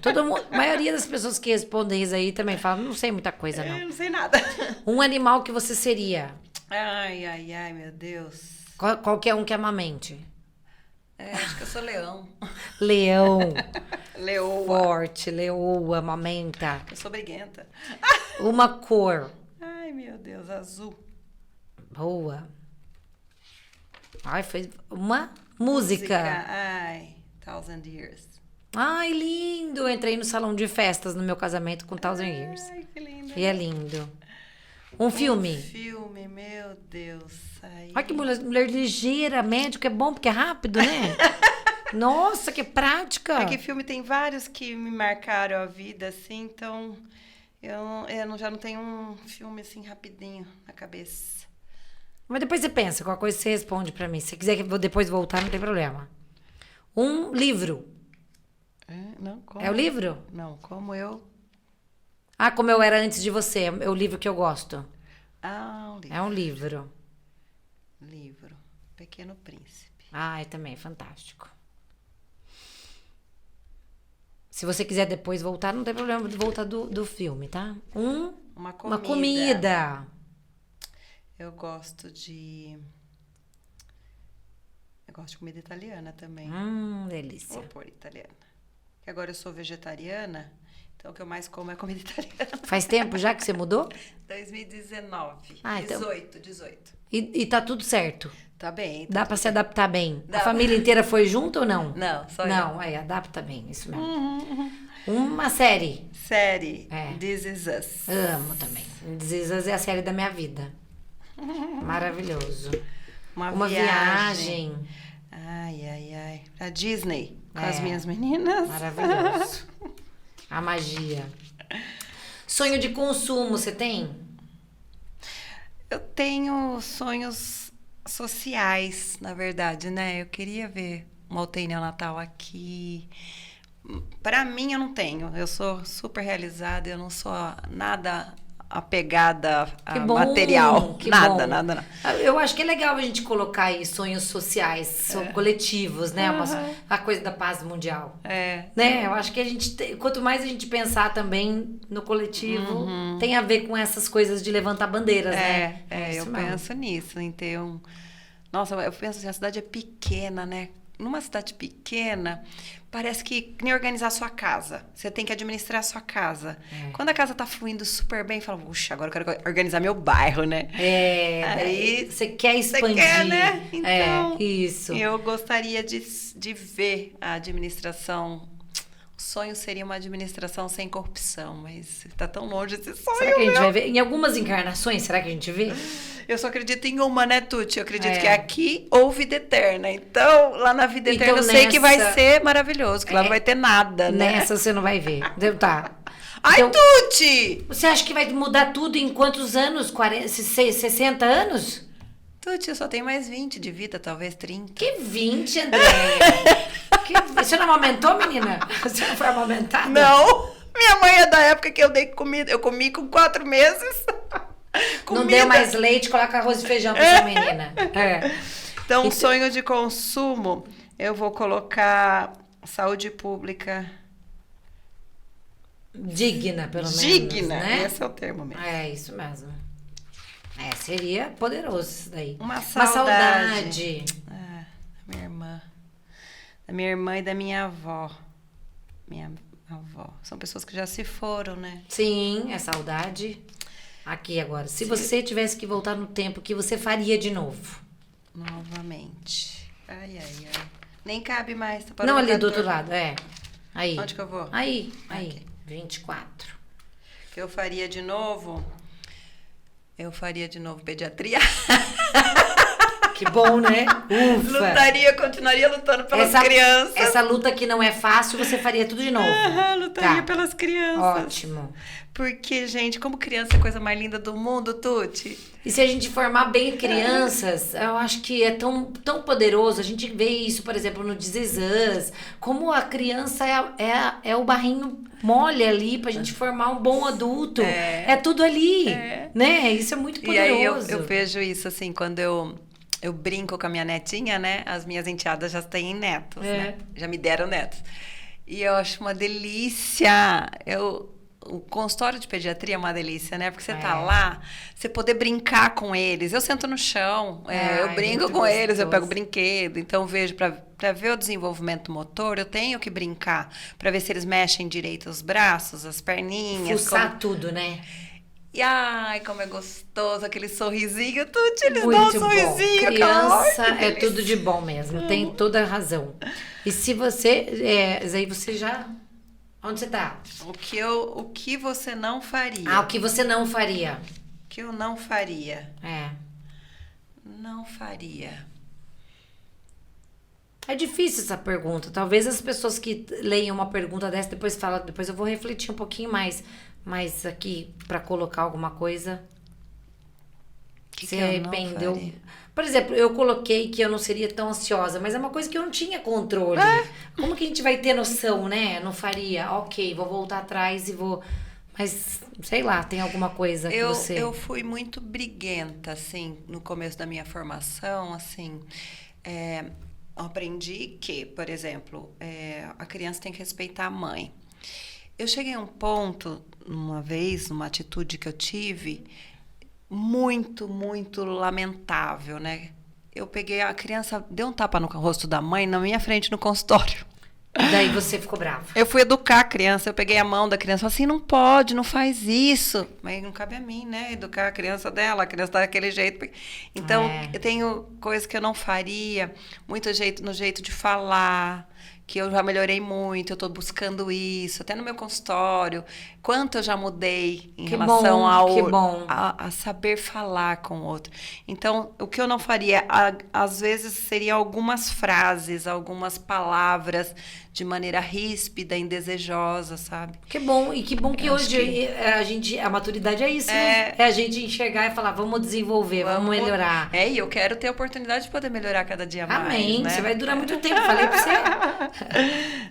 Speaker 1: A maioria das pessoas que respondem isso aí também falam, não sei muita coisa, não.
Speaker 2: Eu não sei nada.
Speaker 1: Um animal que você seria?
Speaker 2: Ai, meu Deus.
Speaker 1: Qualquer um que amamente.
Speaker 2: Acho que eu sou leão.
Speaker 1: Leão.
Speaker 2: Leoa.
Speaker 1: Forte, leoa, amamenta.
Speaker 2: Eu sou briguenta.
Speaker 1: Uma cor.
Speaker 2: Ai, meu Deus, azul.
Speaker 1: Boa. Ai, foi uma música.
Speaker 2: Ai, Thousand Years.
Speaker 1: Ai, lindo. Eu entrei no salão de festas no meu casamento com Thousand Years.
Speaker 2: Ai, que lindo.
Speaker 1: E é lindo. Um filme.
Speaker 2: Um filme, meu Deus.
Speaker 1: Olha que mulher ligeira, médico, é bom porque é rápido, né? Nossa, que prática.
Speaker 2: É que filme tem vários que me marcaram a vida, assim, então eu já não tenho um filme assim rapidinho na cabeça.
Speaker 1: Mas depois você pensa, qualquer coisa você responde pra mim. Se você quiser que eu depois voltar, não tem problema. Um livro.
Speaker 2: Não, como?
Speaker 1: É o livro?
Speaker 2: Não, como eu...
Speaker 1: Como eu era antes de você. É o livro que eu gosto.
Speaker 2: Um livro.
Speaker 1: É um livro.
Speaker 2: Livro. Pequeno Príncipe.
Speaker 1: É também fantástico. Se você quiser depois voltar, não tem problema de voltar do filme, tá?
Speaker 2: Uma
Speaker 1: Uma comida.
Speaker 2: Eu gosto de comida italiana também.
Speaker 1: Delícia.
Speaker 2: Vou pôr italiana. Que agora eu sou vegetariana, então o que eu mais como é comida italiana.
Speaker 1: Faz tempo já que você mudou?
Speaker 2: 2019.
Speaker 1: Então...
Speaker 2: 18.
Speaker 1: E tá tudo certo?
Speaker 2: Tá bem.
Speaker 1: Dá pra se adaptar bem?
Speaker 2: Dá.
Speaker 1: A família inteira foi junto ou não?
Speaker 2: Não, só eu.
Speaker 1: Não, adapta bem, isso mesmo. Uma série.
Speaker 2: Série. This Is Us.
Speaker 1: Amo também. This Is Us é a série da minha vida. Maravilhoso.
Speaker 2: Uma viagem. Ai. Pra Disney. Com as minhas meninas.
Speaker 1: Maravilhoso. A magia. Sonho de consumo, você tem?
Speaker 2: Eu tenho sonhos sociais, na verdade, né? Eu queria ver uma UTI neonatal aqui. Pra mim, eu não tenho. Eu sou super realizada, eu não sou nada apegada a material. Nada.
Speaker 1: Eu acho que é legal a gente colocar aí sonhos sociais, coletivos, né? A coisa da paz mundial. Né? Eu acho que quanto mais a gente pensar também no coletivo, tem a ver com essas coisas de levantar bandeiras, né?
Speaker 2: Eu penso nisso, em ter um... Nossa, eu penso assim, a cidade é pequena, né? Numa cidade pequena, parece que nem organizar a sua casa. Você tem que administrar a sua casa. Quando a casa tá fluindo super bem, fala, puxa, agora eu quero organizar meu bairro, né?
Speaker 1: Aí você quer expandir.
Speaker 2: Você quer, né? Então,
Speaker 1: isso.
Speaker 2: Eu gostaria de ver a administração. O sonho seria uma administração sem corrupção, mas tá tão longe esse sonho.
Speaker 1: Será que a gente vai ver? Em algumas encarnações, será que a gente vê?
Speaker 2: Eu só acredito em uma, né, Tuti? Eu acredito que aqui ou vida eterna. Então, lá na vida eterna eu sei que vai ser maravilhoso, que lá não vai ter nada, né?
Speaker 1: Nessa você não vai ver. Tá.
Speaker 2: Ai, então, Tuti!
Speaker 1: Você acha que vai mudar tudo em quantos anos? 40, 60 anos?
Speaker 2: Tuti, eu só tenho mais 20 de vida, talvez 30.
Speaker 1: Que 20, Andréia? Você não amamentou, menina? Você não foi amamentada?
Speaker 2: Não. Minha mãe é da época que eu dei comida. Eu comi com 4 meses.
Speaker 1: Não deu mais leite, coloca arroz e feijão pra sua menina.
Speaker 2: Então, sonho de consumo, eu vou colocar saúde pública.
Speaker 1: Digna, pelo menos.
Speaker 2: Digna,
Speaker 1: né?
Speaker 2: Esse é o termo mesmo.
Speaker 1: É, isso mesmo. Seria poderoso isso daí.
Speaker 2: Uma saudade. Da minha irmã e da minha avó. Minha avó. São pessoas que já se foram, né?
Speaker 1: Sim, é saudade. Aqui agora. Se você tivesse que voltar no tempo, o que você faria de novo?
Speaker 2: Novamente. Ai. Nem cabe mais. Tá
Speaker 1: não, ali do outro lado, Aí.
Speaker 2: Onde que eu vou?
Speaker 1: Aí. 24.
Speaker 2: O que eu faria de novo? Eu faria de novo pediatria.
Speaker 1: Que bom, né? Ufa.
Speaker 2: Continuaria lutando pelas crianças.
Speaker 1: Essa luta que não é fácil, você faria tudo de novo.
Speaker 2: Lutaria pelas crianças.
Speaker 1: Ótimo.
Speaker 2: Porque, gente, como criança é a coisa mais linda do mundo, Tuti.
Speaker 1: E se a gente formar bem crianças, eu acho que é tão poderoso. A gente vê isso, por exemplo, no This Is Us, como a criança é o barrinho mole ali pra gente formar um bom adulto. É tudo ali, né? Isso é muito poderoso.
Speaker 2: E aí eu vejo isso, assim, quando eu brinco com a minha netinha, né? As minhas enteadas já têm netos, né? Já me deram netos. E eu acho uma delícia. O consultório de pediatria é uma delícia, né? Porque você tá lá, você poder brincar com eles. Eu sento no chão, eu brinco com eles, eu pego brinquedo. Então, vejo, para ver o desenvolvimento motor, eu tenho que brincar. Para ver se eles mexem direito os braços, as perninhas.
Speaker 1: Fuçar tudo, né?
Speaker 2: E ai, como é gostoso aquele sorrisinho, Tuti, eles dão um sorrisinho.
Speaker 1: Criança é tudo de bom mesmo, tem toda a razão. E se você, aí você já... Onde você tá?
Speaker 2: O que você não faria?
Speaker 1: O que você não faria?
Speaker 2: O que eu não faria? Não faria.
Speaker 1: É difícil essa pergunta. Talvez as pessoas que leiam uma pergunta dessa depois eu vou refletir um pouquinho mais aqui para colocar alguma coisa.
Speaker 2: Que eu arrependeu? Não faria?
Speaker 1: Por exemplo, eu coloquei que eu não seria tão ansiosa, mas é uma coisa que eu não tinha controle. Como que a gente vai ter noção, né? Não faria. Ok, vou voltar atrás e vou... Mas, sei lá, tem alguma coisa que você...
Speaker 2: Eu fui muito briguenta, assim, no começo da minha formação, assim... eu aprendi que, por exemplo, a criança tem que respeitar a mãe. Eu cheguei a um ponto, uma vez, numa atitude que eu tive, muito, muito lamentável, né? Eu peguei a criança, deu um tapa no rosto da mãe na minha frente no consultório.
Speaker 1: E daí você ficou brava.
Speaker 2: Eu fui educar a criança, eu peguei a mão da criança, falei assim, não pode, não faz isso. Mas não cabe a mim, né, educar a criança dela, a criança tá daquele jeito. Então, eu tenho coisas que eu não faria, muito jeito, no jeito de falar, que eu já melhorei muito, eu tô buscando isso, até no meu consultório, quanto eu já mudei em relação a saber falar com o outro. Então, o que eu não faria, às vezes, seriam algumas frases, algumas palavras de maneira ríspida, indesejosa, sabe?
Speaker 1: Que bom, e que bom que hoje a maturidade é isso, né? É a gente enxergar e falar, vamos desenvolver, vamos melhorar.
Speaker 2: E eu quero ter a oportunidade de poder melhorar cada dia mais.
Speaker 1: Amém,
Speaker 2: né?
Speaker 1: você vai durar muito tempo, falei pra você.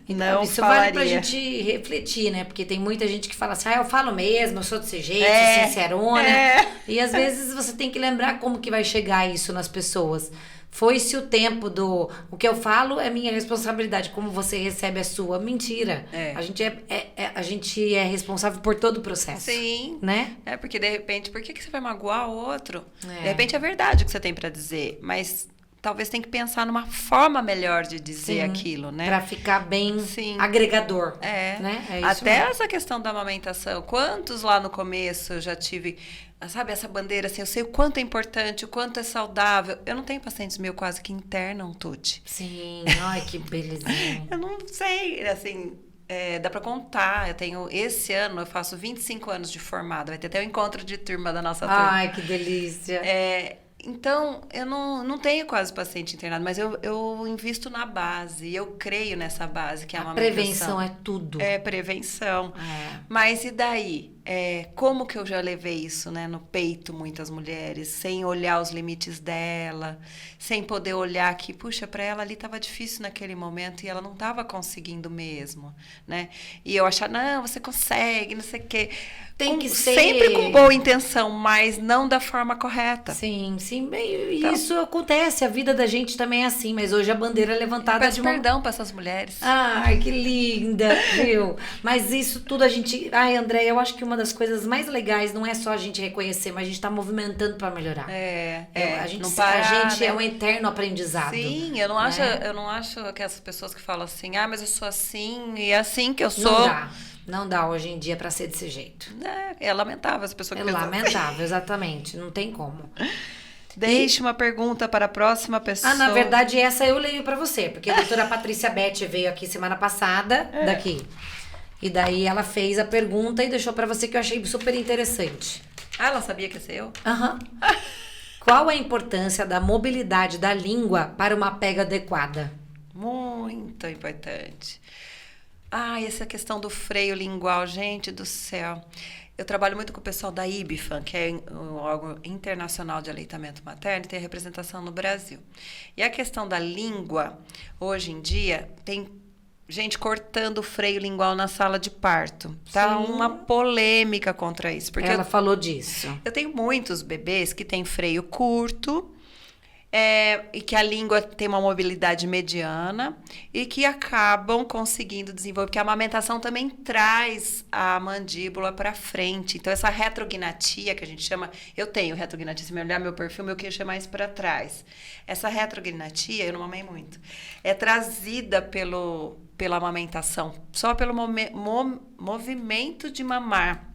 Speaker 1: Então,
Speaker 2: Não
Speaker 1: isso
Speaker 2: falaria.
Speaker 1: vale pra gente refletir, né? Porque tem muita gente que fala assim, eu falo mesmo, eu sou desse jeito, sincerona. E às vezes você tem que lembrar como que vai chegar isso nas pessoas. Foi-se o tempo o que eu falo é minha responsabilidade, como você recebe a sua. Mentira. A gente é responsável por todo o processo.
Speaker 2: Sim.
Speaker 1: Né?
Speaker 2: Porque de repente, por que você vai magoar o outro? De repente é verdade o que você tem pra dizer, mas talvez tem que pensar numa forma melhor de dizer aquilo, né?
Speaker 1: Pra ficar bem agregador. Né? É isso
Speaker 2: Até
Speaker 1: mesmo.
Speaker 2: essa questão da amamentação. Quantos lá no começo eu já tive, sabe, essa bandeira assim, eu sei o quanto é importante, o quanto é saudável. Eu não tenho pacientes meus quase que internam, Tuti.
Speaker 1: Sim, ai que belezinha.
Speaker 2: Eu não sei, assim, dá pra contar. Eu tenho, esse ano, eu faço 25 anos de formada. Vai ter até o encontro de turma da nossa turma.
Speaker 1: Ai, que delícia.
Speaker 2: Então, eu não tenho quase paciente internado, mas eu invisto na base, eu creio nessa base, que é a
Speaker 1: prevenção é tudo.
Speaker 2: É prevenção. Mas e daí? Como que eu já levei isso, né, no peito, muitas mulheres, sem olhar os limites dela, sem poder olhar que, puxa, para ela ali estava difícil naquele momento e ela não estava conseguindo mesmo, né? E eu achar, não, você consegue, não sei o quê.
Speaker 1: Tem que ser...
Speaker 2: Sempre com boa intenção, mas não da forma correta.
Speaker 1: Sim. Então, isso acontece, a vida da gente também é assim, mas hoje a bandeira é levantada
Speaker 2: Peço perdão para essas mulheres.
Speaker 1: Ai, que linda, viu? Mas isso tudo a gente... Ai, André, eu acho que uma das coisas mais legais não é só a gente reconhecer, mas a gente tá movimentando para melhorar. A gente,
Speaker 2: não parar,
Speaker 1: a gente
Speaker 2: né?
Speaker 1: é um eterno aprendizado.
Speaker 2: Sim, eu não acho que essas pessoas que falam assim, mas eu sou assim e é assim que eu sou.
Speaker 1: Não dá hoje em dia para ser desse jeito.
Speaker 2: É lamentável essa pessoa que pensa
Speaker 1: lamentável,
Speaker 2: assim.
Speaker 1: Exatamente. Não tem como.
Speaker 2: Deixe uma pergunta para a próxima pessoa.
Speaker 1: Na verdade, essa eu leio para você, porque a doutora Patrícia Beth veio aqui semana passada, daqui. E daí ela fez a pergunta e deixou para você, que eu achei super interessante.
Speaker 2: Ela sabia que ia ser eu?
Speaker 1: Qual a importância da mobilidade da língua para uma pega adequada?
Speaker 2: Muito importante. Essa questão do freio lingual, gente do céu. Eu trabalho muito com o pessoal da IBFAM, que é o órgão internacional de aleitamento materno, tem a representação no Brasil. E a questão da língua, hoje em dia, tem gente cortando o freio lingual na sala de parto. Tá uma polêmica contra isso. Porque
Speaker 1: ela falou disso.
Speaker 2: Eu tenho muitos bebês que têm freio curto, e que a língua tem uma mobilidade mediana e que acabam conseguindo desenvolver, porque a amamentação também traz a mandíbula para frente. Então, essa retrognatia que a gente chama, eu tenho retrognatia, se me olhar meu perfil, meu queixo é mais para trás. Essa retrognatia, eu não mamei muito, é trazida pela amamentação, só pelo movimento de mamar.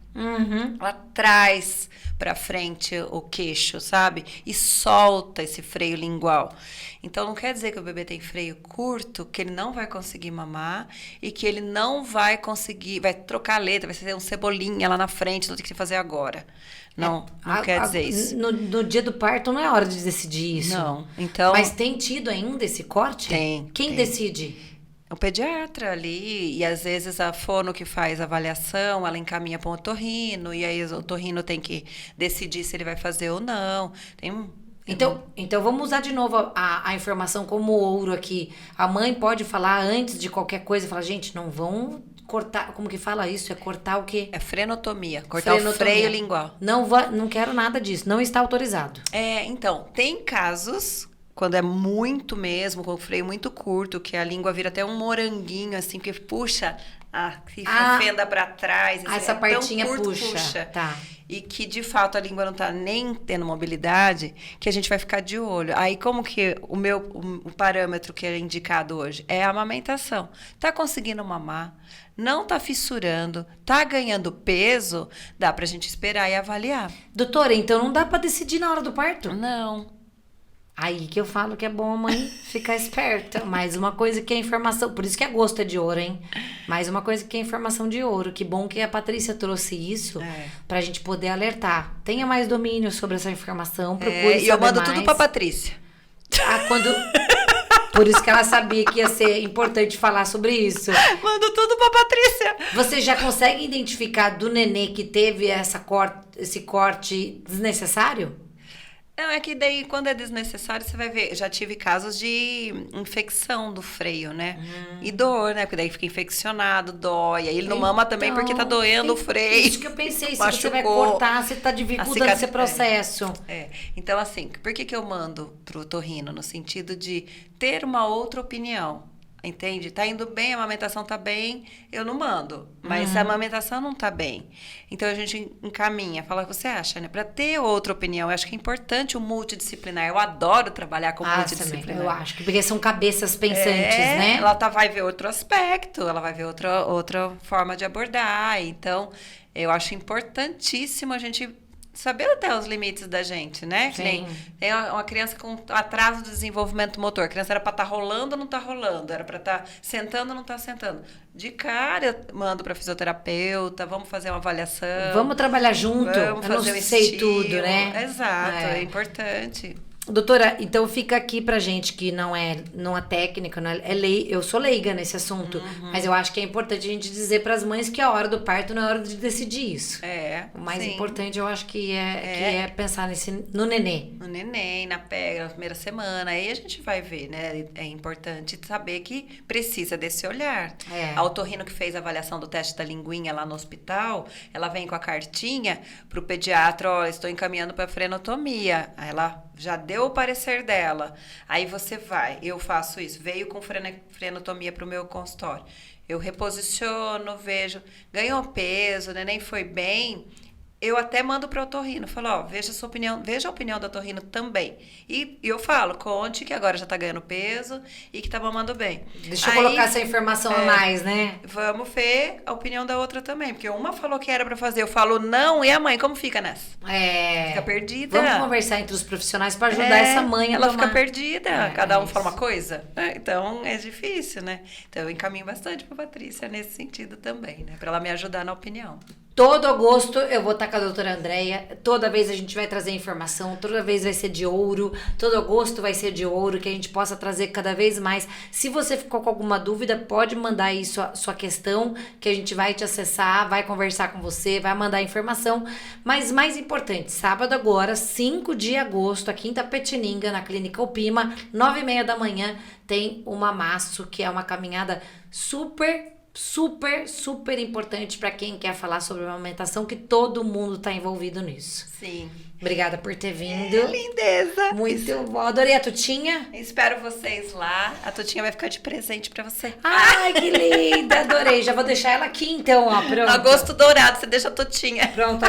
Speaker 2: Ela traz para frente o queixo, sabe? E solta esse freio lingual. Então, não quer dizer que o bebê tem freio curto, que ele não vai conseguir mamar e que ele não vai conseguir, vai trocar a letra, vai ser um cebolinha lá na frente, não tem que fazer agora. Não quer dizer isso.
Speaker 1: No dia do parto não é hora de decidir isso.
Speaker 2: Não, então...
Speaker 1: Mas tem tido ainda esse corte?
Speaker 2: Tem.
Speaker 1: Quem decide?
Speaker 2: O pediatra ali, e às vezes a fono que faz a avaliação, ela encaminha para um otorrino, e aí o otorrino tem que decidir se ele vai fazer ou não.
Speaker 1: Então vamos usar de novo a informação como ouro aqui. A mãe pode falar antes de qualquer coisa, falar, gente, não vão cortar, como que fala isso? É cortar o quê?
Speaker 2: É frenotomia, cortar o freio lingual.
Speaker 1: Não quero nada disso, não está autorizado.
Speaker 2: Então, tem casos... Quando é muito mesmo, com o freio muito curto, que a língua vira até um moranguinho, assim, que puxa, que fenda para trás. Assim,
Speaker 1: essa partinha
Speaker 2: curto,
Speaker 1: puxa. Tá.
Speaker 2: E que, de fato, a língua não tá nem tendo mobilidade, que a gente vai ficar de olho. Aí, como que o parâmetro que é indicado hoje é a amamentação. Tá conseguindo mamar, não tá fissurando, tá ganhando peso, dá pra gente esperar e avaliar.
Speaker 1: Doutora, então não dá pra decidir na hora do parto?
Speaker 2: Não.
Speaker 1: Aí que eu falo que é bom a mãe ficar esperta. Mais uma coisa que é informação. Por isso que agosto é de ouro, hein? Mais uma coisa que é informação de ouro. Que bom que a Patrícia trouxe isso pra gente poder alertar. Tenha mais domínio sobre essa informação. Procure saber mais.
Speaker 2: E eu mando tudo pra Patrícia.
Speaker 1: Por isso que ela sabia que ia ser importante falar sobre isso.
Speaker 2: Mando tudo pra Patrícia.
Speaker 1: Você já consegue identificar do nenê que teve esse corte desnecessário?
Speaker 2: Não, é que daí, quando é desnecessário, você vai ver. Já tive casos de infecção do freio, né? E dor, né? Porque daí fica infeccionado, dói. Aí ele não mama também porque tá doendo o freio.
Speaker 1: Isso que eu pensei. Se você vai cortar, você tá dificultando esse processo.
Speaker 2: Então, assim, por que eu mando pro otorrino? No sentido de ter uma outra opinião. Entende? Tá indo bem, a amamentação tá bem, eu não mando. Mas se a amamentação não tá bem, então a gente encaminha, fala o que você acha, né? Pra ter outra opinião, eu acho que é importante o multidisciplinar. Eu adoro trabalhar com multidisciplinar.
Speaker 1: Também, eu acho, porque são cabeças pensantes, né?
Speaker 2: Ela vai ver outro aspecto, ela vai ver outra forma de abordar. Então, eu acho importantíssimo a gente saber até os limites da gente, né? Que nem tem uma criança com atraso de desenvolvimento motor. A criança era para estar rolando, não está rolando. Era para estar sentando, não está sentando. De cara, eu mando para fisioterapeuta, vamos fazer uma avaliação.
Speaker 1: Vamos trabalhar junto.
Speaker 2: Vamos fazer
Speaker 1: eu não sei tudo, né?
Speaker 2: Exato, é importante.
Speaker 1: Doutora, então fica aqui pra gente que não é técnica, não é lei. Eu sou leiga nesse assunto, mas eu acho que é importante a gente dizer pras mães que a hora do parto não é hora de decidir isso. O mais importante eu acho que é pensar no nenê.
Speaker 2: No neném, na primeira semana. Aí a gente vai ver, né? É importante saber que precisa desse olhar. A otorrino que fez a avaliação do teste da linguinha lá no hospital, ela vem com a cartinha pro pediatra, ó, estou encaminhando pra frenotomia. Aí ela já deu o parecer dela. Aí você vai, eu faço isso. Veio com frenotomia pro meu consultório. Eu reposiciono, vejo, ganhou peso, o neném foi bem. Eu até mando para o otorrino, falo, ó, veja a opinião do otorrino também. E eu falo, conte que agora já tá ganhando peso e que tá mamando bem.
Speaker 1: Deixa eu colocar essa informação a mais, né?
Speaker 2: Vamos ver a opinião da outra também, porque uma falou que era para fazer, eu falo não, e a mãe, como fica nessa? Fica perdida.
Speaker 1: Vamos conversar entre os profissionais para ajudar essa mãe a
Speaker 2: ela
Speaker 1: tomar.
Speaker 2: Fica perdida, cada um fala uma coisa. Então, é difícil, né? Então, eu encaminho bastante pra Patrícia nesse sentido também, né? Para ela me ajudar na opinião.
Speaker 1: Todo agosto eu vou estar com a doutora Andréia, toda vez a gente vai trazer informação, toda vez vai ser de ouro, todo agosto vai ser de ouro, que a gente possa trazer cada vez mais. Se você ficou com alguma dúvida, pode mandar aí sua questão, que a gente vai te acessar, vai conversar com você, vai mandar informação. Mas mais importante, sábado agora, 5 de agosto, aqui em Itapetininga, na Clínica Opima, 9h30 da manhã, tem o Mamaço, que é uma caminhada super importante para quem quer falar sobre amamentação, que todo mundo tá envolvido nisso.
Speaker 2: Sim.
Speaker 1: Obrigada por ter vindo.
Speaker 2: Lindeza.
Speaker 1: Muito bom. Adorei a tutinha.
Speaker 2: Espero vocês lá. A tutinha vai ficar de presente para você.
Speaker 1: Ai, que linda. Adorei. Já vou deixar ela aqui, então, ó. Pronto.
Speaker 2: Agosto dourado, você deixa a tutinha.
Speaker 1: Pronto.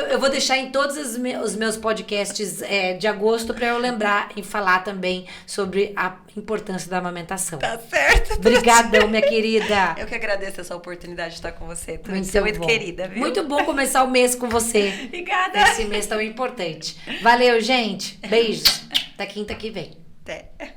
Speaker 1: Eu vou deixar em todos os meus podcasts de agosto para eu lembrar e falar também sobre a importância da amamentação.
Speaker 2: Tá certo.
Speaker 1: Obrigadão, minha querida.
Speaker 2: Eu que agradeço essa oportunidade de estar com você.
Speaker 1: Muito
Speaker 2: querida, viu?
Speaker 1: Muito bom começar o mês com você.
Speaker 2: Obrigada.
Speaker 1: Esse mês tão importante. Valeu, gente. Beijos. Até quinta que vem.
Speaker 2: Até.